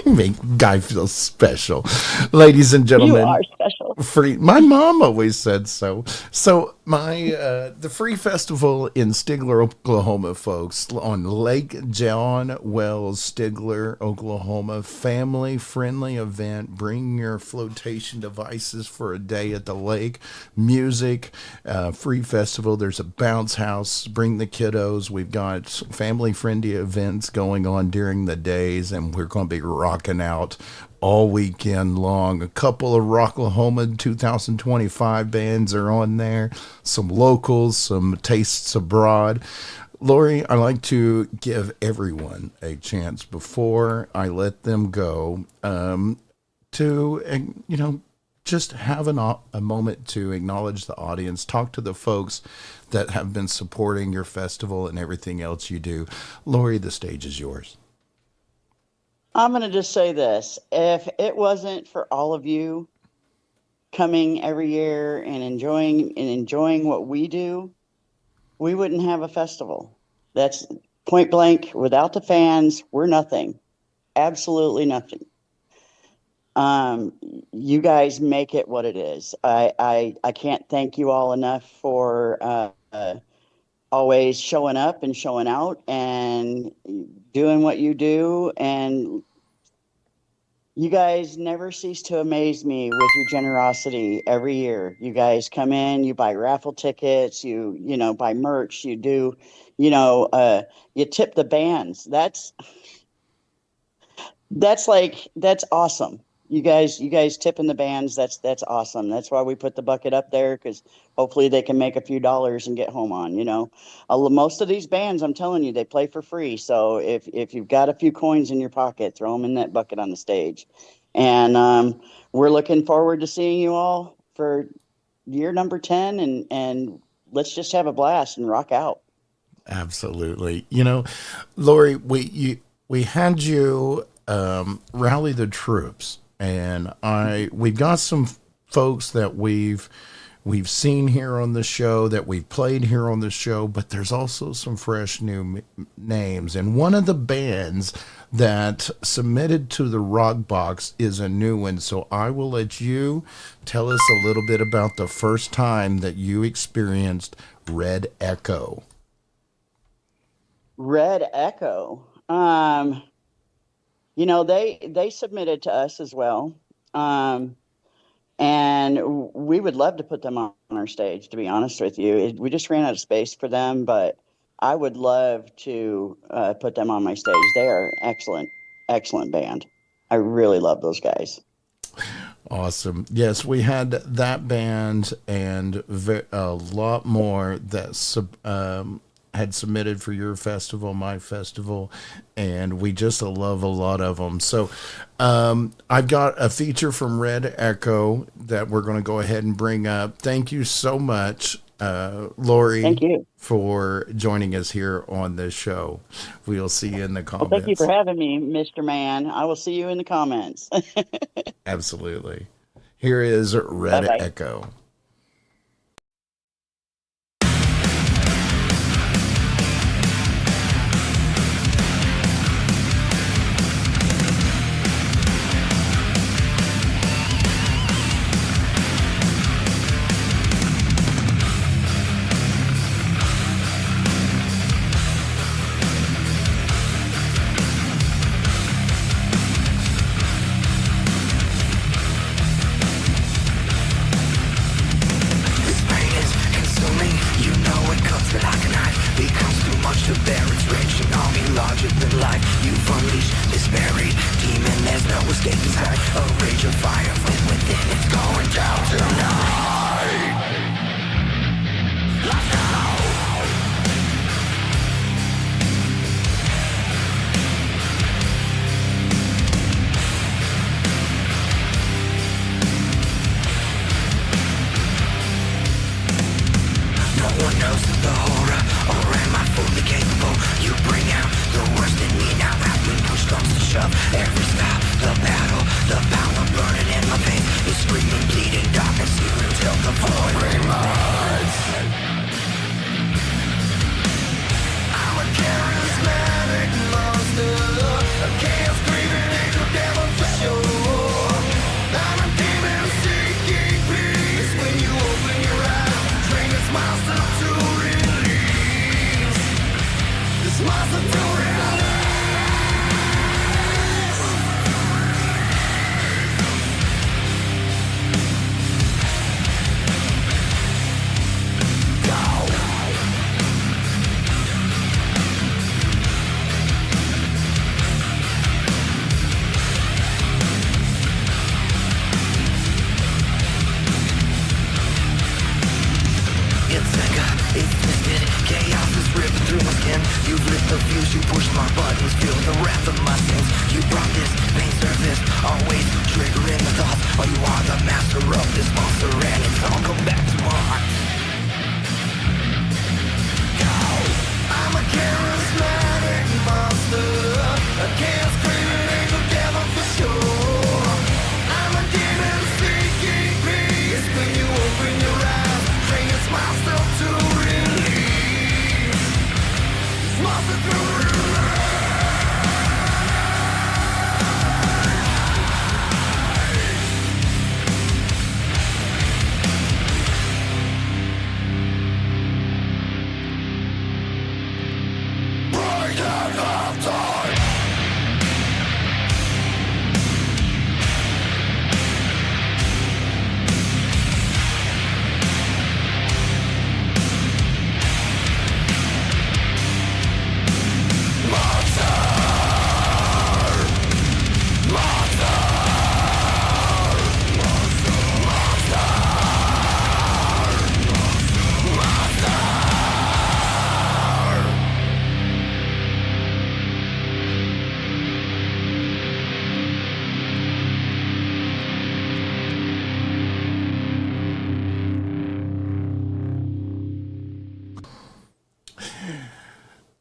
make Guy feel special. Ladies and gentlemen, You are special. free. My mom always said so. So the free festival in Stigler, Oklahoma, folks, on Lake John Wells, Stigler, Oklahoma, family-friendly event. Bring your flotation devices for a day at the lake. Music, free festival. There's a bounce house. Bring the kiddos. We've got family-friendly events going on during the days, and we're going to be rocking out all weekend long. A couple of Rocklahoma 2025 bands are on there, some locals, some tastes abroad. Lori, I like to give everyone a chance before I let them go to just have a moment to acknowledge the audience, talk to the folks that have been supporting your festival and everything else you do. Lori, the stage is yours. I'm going to just say this. If it wasn't for all of you coming every year and enjoying what we do, we wouldn't have a festival. That's point blank. Without the fans, we're nothing. Absolutely nothing. Um, you guys make it what it is. I can't thank you all enough for always showing up and showing out and doing what you do. And you guys never cease to amaze me with your generosity every year. You guys come in, you buy raffle tickets, you buy merch, you do, you tip the bands. That's awesome. You guys tipping the bands. That's awesome. That's why we put the bucket up there, because hopefully they can make a few dollars and get home on. Most of these bands, I'm telling you, they play for free. So if you've got a few coins in your pocket, throw them in that bucket on the stage. And we're looking forward to seeing you all for year number 10, and let's just have a blast and rock out. Absolutely. Lori, we had you rally the troops, and we've got some folks that we've seen here on the show, that we've played here on the show, but there's also some fresh new names. And one of the bands that submitted to the Rock Box is a new one. So I will let you tell us a little bit about the first time that you experienced Red Echo. Red Echo. They submitted to us as well. And we would love to put them on our stage, to be honest with you. We just ran out of space for them, but I would love to put them on my stage. They are excellent, excellent band. I really love those guys. Awesome. Yes, we had that band and a lot more that had submitted for your festival, my festival, and we just love a lot of them. So I've got a feature from Red Echo that we're going to go ahead and bring up. Thank you so much, Lori. Thank you for joining us here on this show. We'll see you in the comments. Well, thank you for having me, Mr. Man. I will see you in the comments. Absolutely. Here is Red Bye-bye. Echo.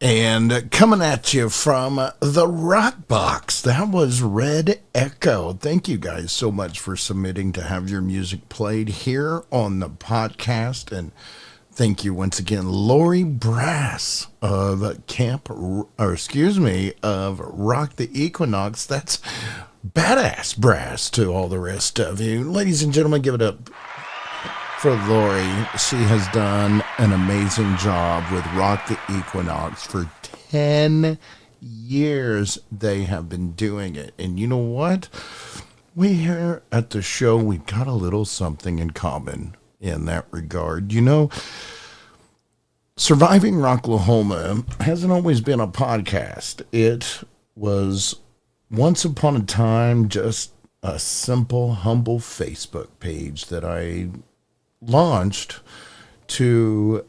And coming at you from the Rock Box, that was Red Echo. Thank you guys so much for submitting to have your music played here on the podcast. And thank you once again, Lori Brass of of Rock the Equinox. That's badass brass to all the rest of you. Ladies and gentlemen, give it up for Lori. She has done an amazing job with Rock the Equinox for 10 years. They have been doing it. And you know what? We here at the show, we've got a little something in common in that regard. You know, Surviving Rocklahoma hasn't always been a podcast. It was once upon a time just a simple, humble Facebook page that I launched to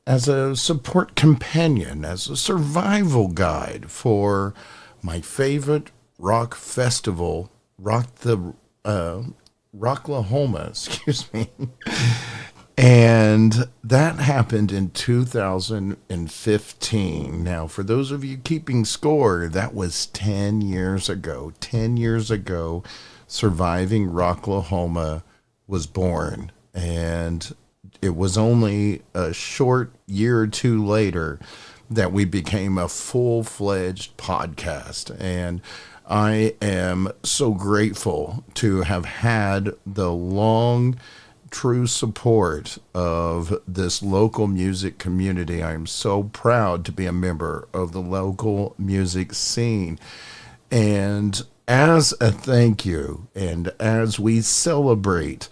as a support companion, as a survival guide for my favorite rock festival, Rocklahoma, excuse me. And that happened in 2015. Now, for those of you keeping score, that was 10 years ago. 10 years ago, Surviving Rocklahoma was born. And it was only a short year or two later that we became a full-fledged podcast. And I am so grateful to have had the long, true support of this local music community. I am so proud to be a member of the local music scene. And as a thank you, and as we celebrate,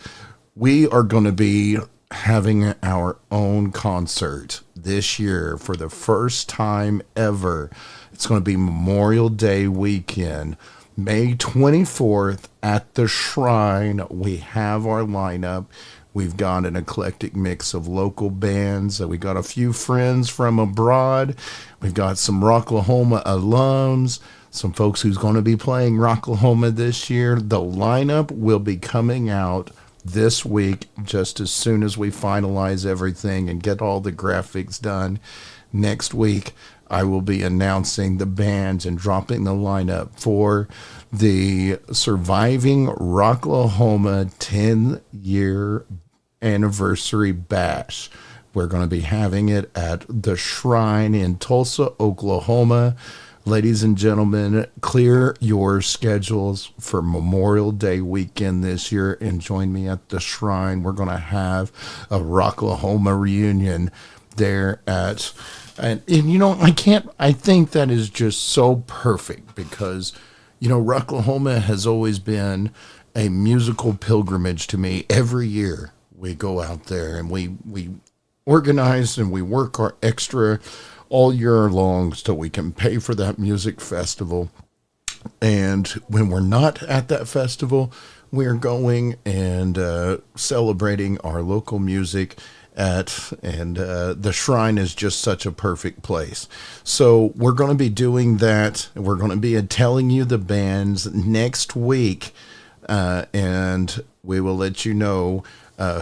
we are going to be having our own concert this year for the first time ever. It's going to be Memorial Day weekend, May 24th at the Shrine. We have our lineup. We've got an eclectic mix of local bands. We got a few friends from abroad. We've got some Rocklahoma alums, some folks who's going to be playing Rocklahoma this year. The lineup will be coming out this week, just as soon as we finalize everything and get all the graphics done. Next week, I will be announcing the bands and dropping the lineup for the Surviving Rocklahoma 10-year anniversary bash. We're going to be having it at the Shrine in Tulsa, Oklahoma. Ladies and gentlemen, clear your schedules for Memorial Day weekend this year and join me at the Shrine. We're going to have a Rocklahoma reunion there at, and you know, I think that is just so perfect because, you know, Rocklahoma has always been a musical pilgrimage to me. Every year we go out there and we organize and we work our extra all year long so we can pay for that music festival. And when we're not at that festival, we're going and celebrating our local music and the Shrine is just such a perfect place. So we're going to be doing that. We're going to be telling you the bands next week, and we will let you know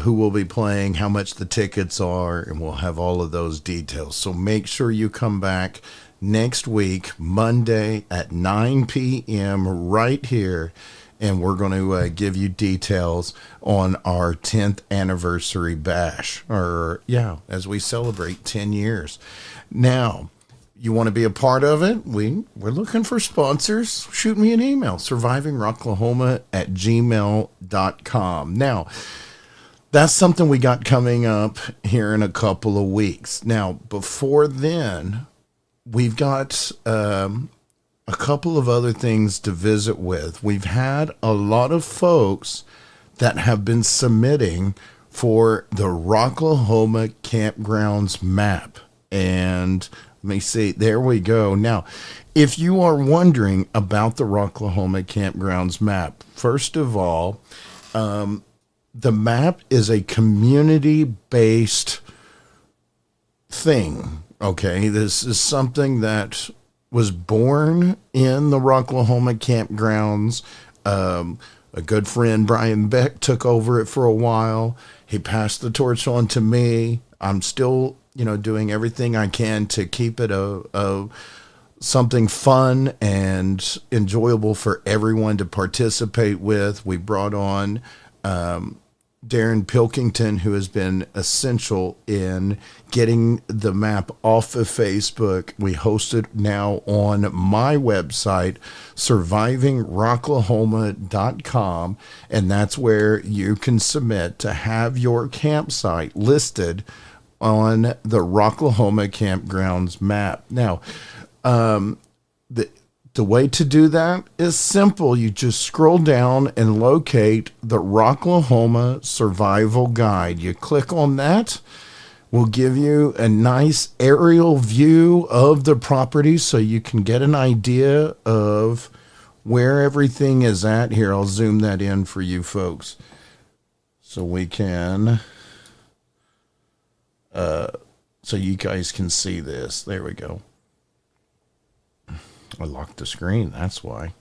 who will be playing, how much the tickets are, and we'll have all of those details. So make sure you come back next week, Monday at 9 p.m. right here, and we're going to give you details on our 10th anniversary bash, as we celebrate 10 years. Now, you want to be a part of it? We're looking for sponsors. Shoot me an email, survivingrocklahoma@gmail.com. Now, that's something we got coming up here in a couple of weeks. Now, before then, we've got a couple of other things to visit with. We've had a lot of folks that have been submitting for the Rocklahoma Campgrounds map. And let me see, there we go. Now, if you are wondering about the Rocklahoma Campgrounds map, first of all, the map is a community-based thing, okay? This is something that was born in the Rocklahoma Campgrounds. A good friend, Brian Beck, took over it for a while. He passed the torch on to me. I'm still doing everything I can to keep it a something fun and enjoyable for everyone to participate with. We brought on Darren Pilkington, who has been essential in getting the map off of Facebook. We host it now on my website, survivingrocklahoma.com, and that's where you can submit to have your campsite listed on the Rocklahoma Campgrounds map. Now, the way to do that is simple. You just scroll down and locate the Rocklahoma Survival Guide. You click on that. We'll give you a nice aerial view of the property so you can get an idea of where everything is at. Here, I'll zoom that in for you folks so we can, so you guys can see this. There we go. I locked the screen, that's why.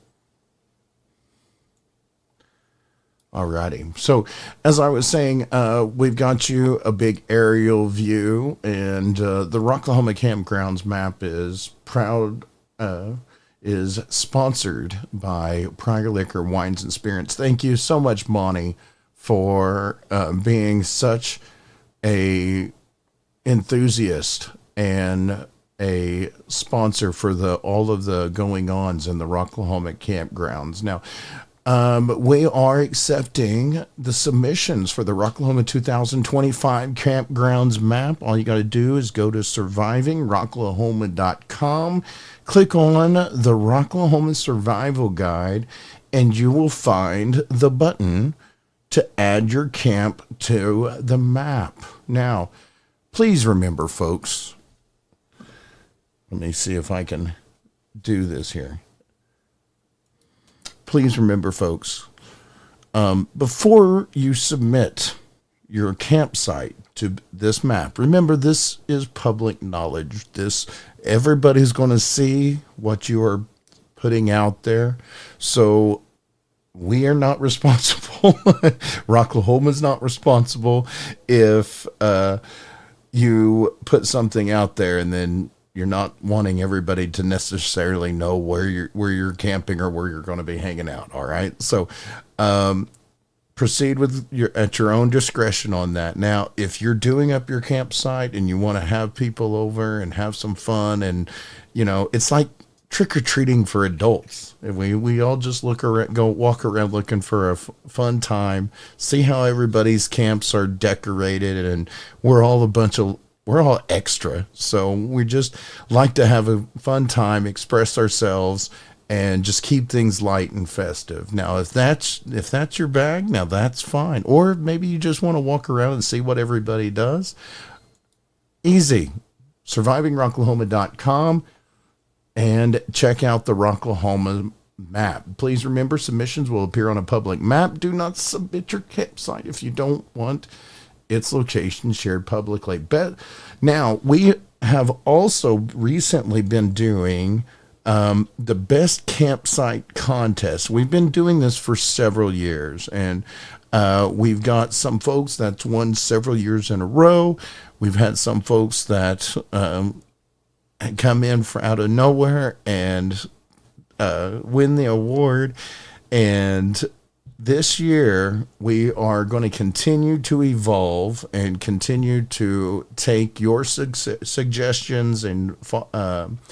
Alrighty. So, as I was saying, we've got you a big aerial view, and the Rocklahoma Campgrounds map is sponsored by Prior Liquor Wines and Spirits. Thank you so much, Monty, for being such a enthusiast and a sponsor for all of the going-ons in the Rocklahoma campgrounds. Now, we are accepting the submissions for the Rocklahoma 2025 campgrounds map. All you got to do is go to survivingrocklahoma.com, click on the Rocklahoma Survival Guide, and you will find the button to add your camp to the map. Now, please remember, folks, let me see if I can do this here. Please remember, folks, before you submit your campsite to this map, remember this is public knowledge. Everybody's going to see what you are putting out there. So we are not responsible. Rocklahoma is not responsible if you put something out there and then you're not wanting everybody to necessarily know where you're camping or where you're going to be hanging out. All right. So, proceed at your own discretion on that. Now, if you're doing up your campsite and you want to have people over and have some fun, and it's like trick-or-treating for adults. We all just walk around looking for a fun time, see how everybody's camps are decorated, and we're all extra. So we just like to have a fun time, express ourselves, and just keep things light and festive. Now, if that's your bag, now that's fine. Or maybe you just want to walk around and see what everybody does. Easy. SurvivingRocklahoma.com and check out the Rocklahoma map. Please remember, submissions will appear on a public map. Do not submit your campsite if you don't want its location shared publicly. Now, we have also recently been doing the best campsite contest. We've been doing this for several years, and we've got some folks that's won several years in a row. We've had some folks that come in out of nowhere and win the award. And this year, we are going to continue to evolve and continue to take your suggestions and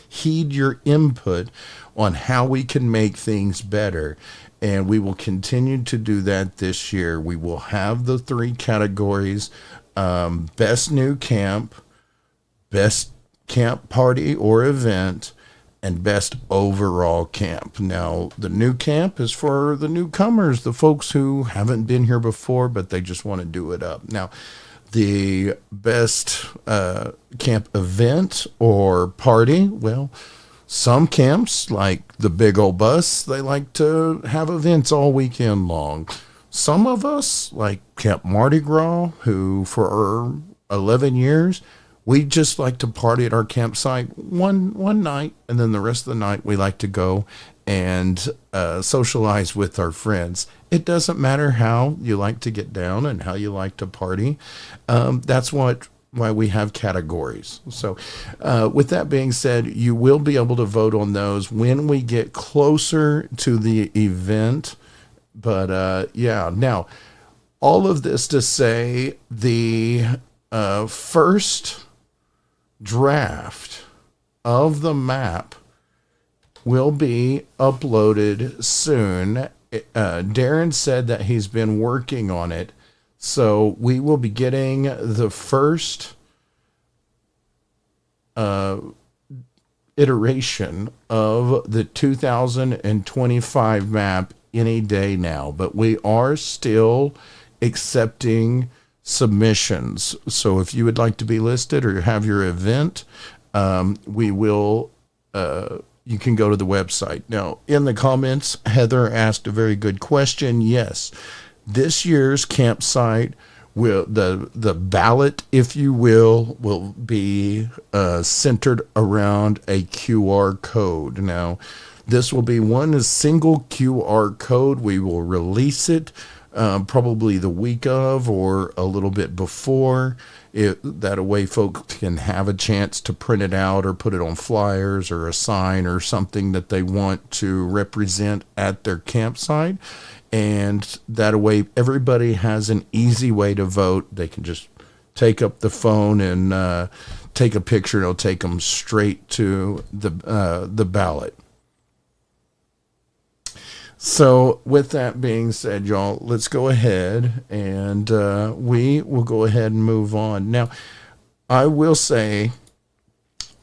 heed your input on how we can make things better. And we will continue to do that this year. We will have the 3 categories: best new camp, best camp party or event, and best overall camp. Now, the new camp is for the newcomers, the folks who haven't been here before, but they just want to do it up. Now, the best camp event or party, well, some camps, like the Big Old Bus, they like to have events all weekend long. Some of us, like Camp Mardi Gras, who for 11 years, we just like to party at our campsite one night, and then the rest of the night we like to go and socialize with our friends. It doesn't matter how you like to get down and how you like to party. That's what why we have categories. So with that being said, you will be able to vote on those when we get closer to the event. But yeah, now all of this to say the first draft of the map will be uploaded soon. Darren said that he's been working on it. So we will be getting the first iteration of the 2025 map any day now. But we are still accepting submissions. So if you would like to be listed or have your event, we will... you can go to the website. Now, in the comments, Heather asked a very good question. Yes, this year's campsite will, the ballot, if you will be centered around a QR code. Now, this will be one single QR code. We will release it probably the week of or a little bit before. That way folks can have a chance to print it out or put it on flyers or a sign or something that they want to represent at their campsite. And that way everybody has an easy way to vote. They can just take up the phone and take a picture. It'll take them straight to the ballot. So with that being said, y'all, let's go ahead and we will go ahead and move on. Now, I will say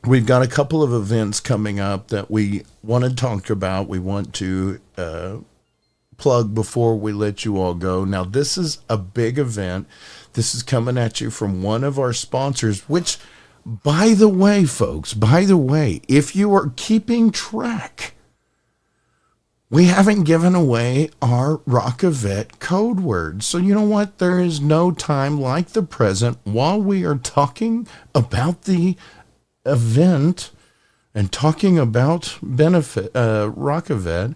we've got a couple of events coming up that we want to talk about. We want to plug before we let you all go. Now, this is a big event. This is coming at you from one of our sponsors, which, by the way, folks, if you are keeping track, we haven't given away our Rock-A-Vet code words. So you know what? There is no time like the present while we are talking about the event and talking about benefit Rock-A-Vet.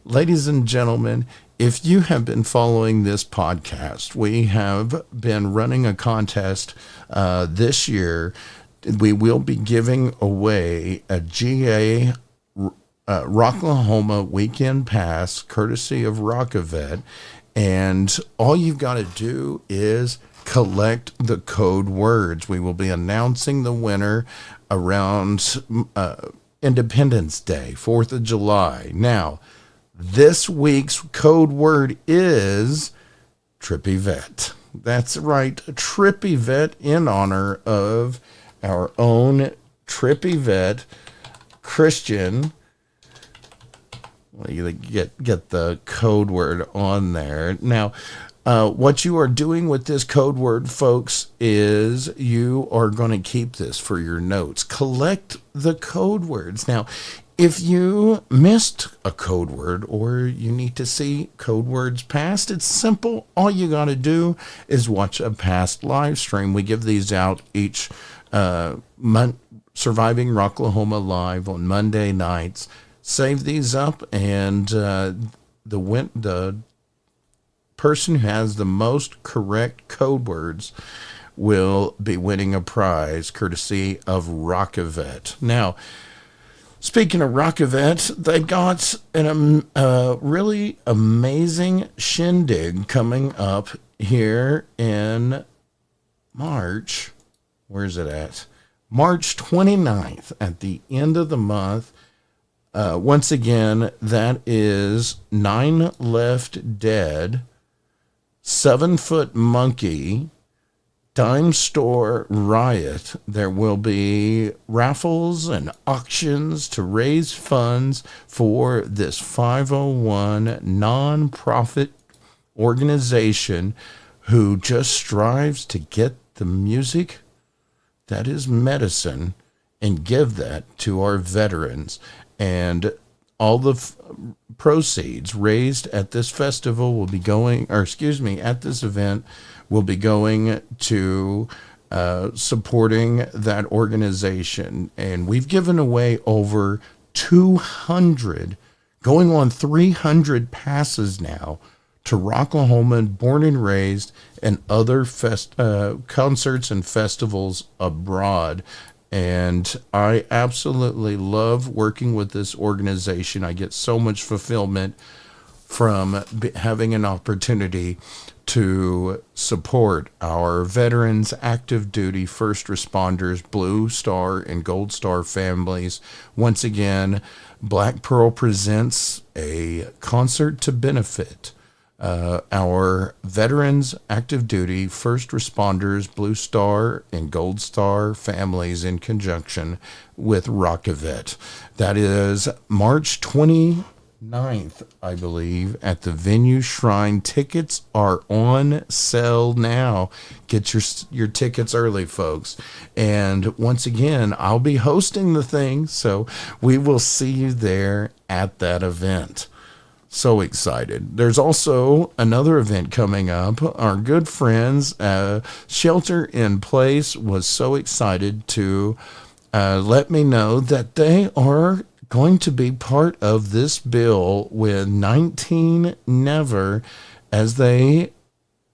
Ladies and gentlemen, if you have been following this podcast, we have been running a contest this year. We will be giving away a GA Rocklahoma weekend pass courtesy of Rock-A-Vet, and all you've got to do is collect the code words. We will be announcing the winner around Independence Day, 4th of July. Now, this week's code word is Trippy Vet. That's right, Trippy Vet, in honor of our own Trippy Vet, Christian. You get the code word on there. Now, what you are doing with this code word, folks, is you are going to keep this for your notes. Collect the code words. Now, if you missed a code word or you need to see code words past, it's simple. All you got to do is watch a past live stream. We give these out each month, Surviving Rocklahoma Live on Monday nights. Save these up, and the person who has the most correct code words will be winning a prize courtesy of Rock-A-Vet. Now, speaking of Rock-A-Vet, they got a really amazing shindig coming up here in March. Where's it at? March 29th, at the end of the month. Once again, that is 9 Left Dead, 7 Foot Monkey, Dime Store Riot. There will be raffles and auctions to raise funds for this 501 nonprofit organization who just strives to get the music that is medicine and give that to our veterans. And all the proceeds raised at this festival will be going, at this event, will be going to supporting that organization. And we've given away over 200, going on 300 passes now to Rocklahoma, born and raised, and other concerts and festivals abroad. And I absolutely love working with this organization. I get so much fulfillment from having an opportunity to support our veterans, active duty, first responders, Blue Star and Gold Star families. Once again, Black Pearl presents a concert to benefit our veterans, active duty, first responders, Blue Star and Gold Star families in conjunction with Rockavet. That is March 29th, I believe, at the Venue Shrine. Tickets are on sale now. Get your tickets early, folks. And once again, I'll be hosting the thing, so we will see you there at that event. So excited. There's also another event coming up. Our good friends, Shelter in Place, was so excited to let me know that they are going to be part of this bill with 19 Never, as they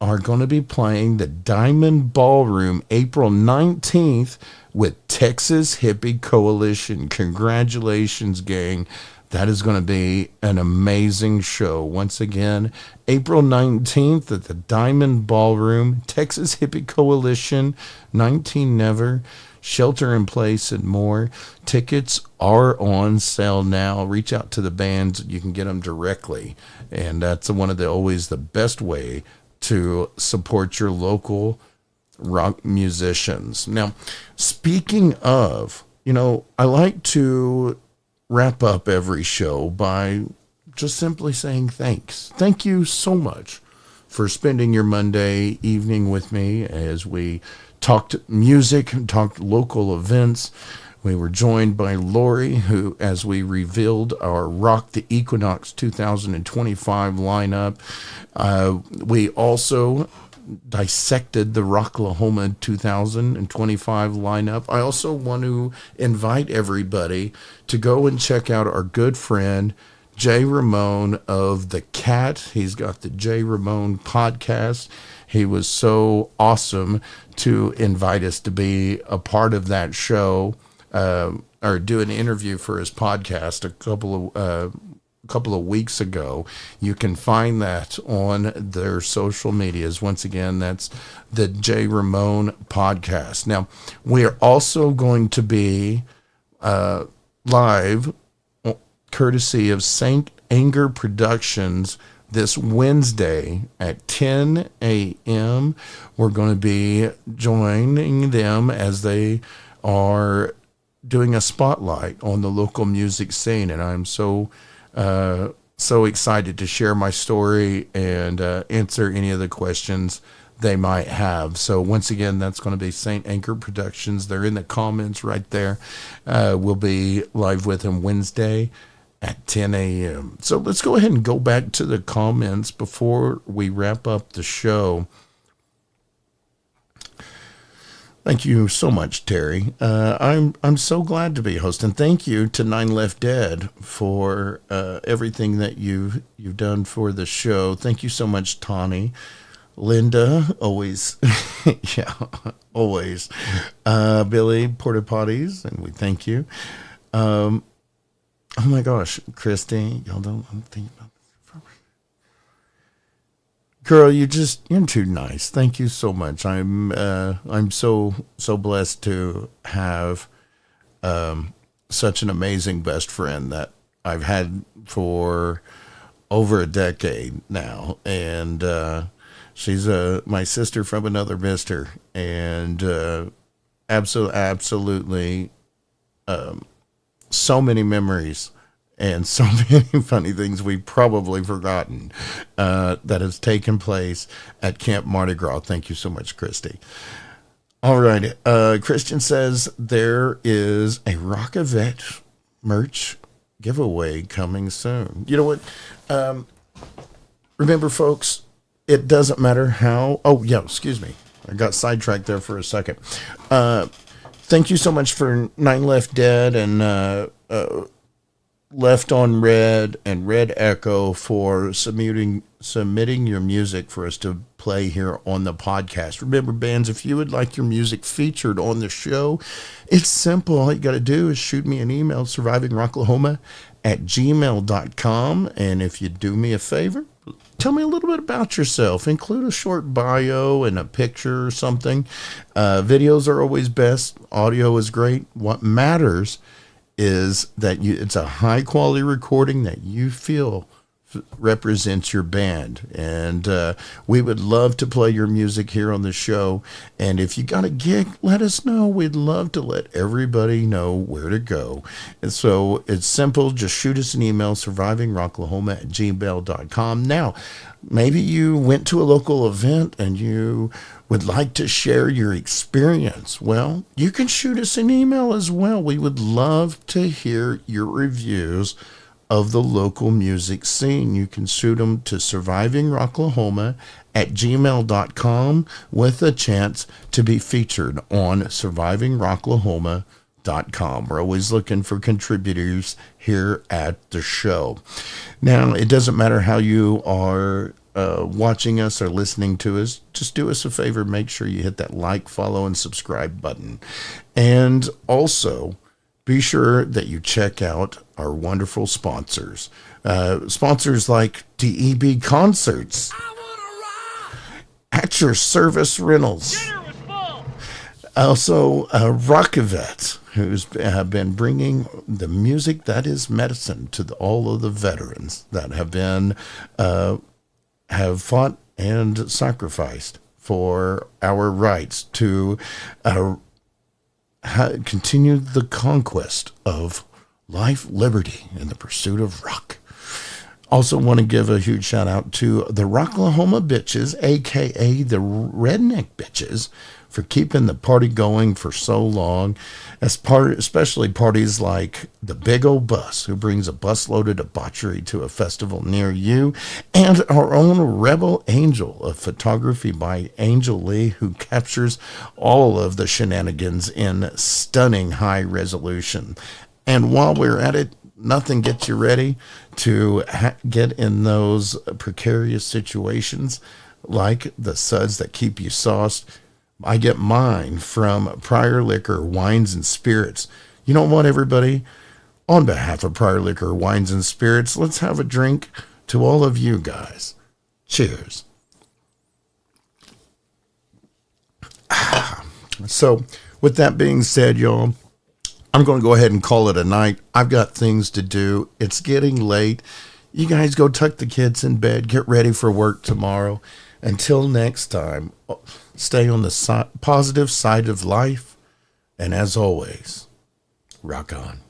are going to be playing the Diamond Ballroom April 19th with Texas Hippie Coalition. Congratulations, gang. That is going to be an amazing show. Once again, April 19th at the Diamond Ballroom, Texas Hippie Coalition, 19 Never, Shelter in Place, and more. Tickets are on sale now. Reach out to the bands. You can get them directly. And that's always the best way to support your local rock musicians. Now, speaking of, I like to wrap up every show by just simply saying thanks. Thank you so much for spending your Monday evening with me as we talked music, talked local events. We were joined by Lori, who, as we revealed our Rock the Equinox 2025 lineup, we also dissected the Rocklahoma 2025 lineup. I also want to invite everybody to go and check out our good friend Jay Ramone of The Cat. He's got the Jay Ramone podcast. He was so awesome to invite us to be a part of that show, or do an interview for his podcast a couple of weeks ago. You can find that on their social medias. Once again, that's the Jay Ramone podcast. Now, we are also going to be live, courtesy of St. Anger Productions, this Wednesday at 10 a.m. We're going to be joining them as they are doing a spotlight on the local music scene, and I'm so excited to share my story and answer any of the questions they might have. So once again, that's going to be St. Anchor Productions. They're in the comments right there. We'll be live with them Wednesday at 10 a.m. So let's go ahead and go back to the comments before we wrap up the show. Thank you so much, Terry. I'm so glad to be hosting. Thank you to Nine Left Dead for everything that you've done for the show. Thank you so much, Tawny. Linda, always, yeah, always. Billy, Porta Potties, and we thank you. Oh my gosh, Christy, y'all don't think about this. Girl, you're too nice. Thank you so much. I'm so blessed to have such an amazing best friend that I've had for over a decade now, and she's my sister from another mister, and absolutely so many memories and so many funny things we've probably forgotten that has taken place at Camp Mardi Gras. Thank you so much, Christy. All right. Christian says there is a Rockavet merch giveaway coming soon. You know what? Remember, folks, it doesn't matter how. Oh, yeah, excuse me. I got sidetracked there for a second. Thank you so much for Nine Left Dead and Left on Red and Red Echo for submitting your music for us to play here on the podcast. Remember, bands, if you would like your music featured on the show, it's simple. All you got to do is shoot me an email, survivingrocklahoma@gmail.com. And if you do me a favor, tell me a little bit about yourself. Include a short bio and a picture or something. Videos are always best. Audio is great. What matters is that it's a high quality recording that you feel represents your band. And we would love to play your music here on the show. And if you got a gig, let us know. We'd love to let everybody know where to go. And so it's simple. Just shoot us an email, survivingrocklahoma@gmail.com. Now, maybe you went to a local event and you would like to share your experience. Well, you can shoot us an email as well. We would love to hear your reviews of the local music scene. You can shoot them to survivingrocklahoma@gmail.com with a chance to be featured on survivingrocklahoma.com. We're always looking for contributors here at the show. Now, it doesn't matter how you are watching us or listening to us, just do us a favor. Make sure you hit that like, follow, and subscribe button. And also, be sure that you check out our wonderful sponsors. Sponsors like DEB Concerts, I wanna rock. At Your Service Rentals. Dinner was full. Also, Rockavet, who's been bringing the music that is medicine to all of the veterans that have fought and sacrificed for our rights to continue the conquest of life, liberty, and the pursuit of rock. Also want to give a huge shout out to the Rocklahoma Bitches, a.k.a. the Redneck Bitches, for keeping the party going for so long, especially parties like the Big Old Bus, who brings a busload of debauchery to a festival near you, and our own Rebel Angel of photography by Angel Lee, who captures all of the shenanigans in stunning high resolution. And while we're at it, nothing gets you ready to get in those precarious situations like the suds that keep you sauced. I get mine from Prior Liquor Wines and Spirits. You know what, everybody? On behalf of Prior Liquor Wines and Spirits, let's have a drink to all of you guys. Cheers. So, with that being said, y'all, I'm going to go ahead and call it a night. I've got things to do. It's getting late. You guys go tuck the kids in bed. Get ready for work tomorrow. Until next time, stay on the positive side of life. And as always, rock on.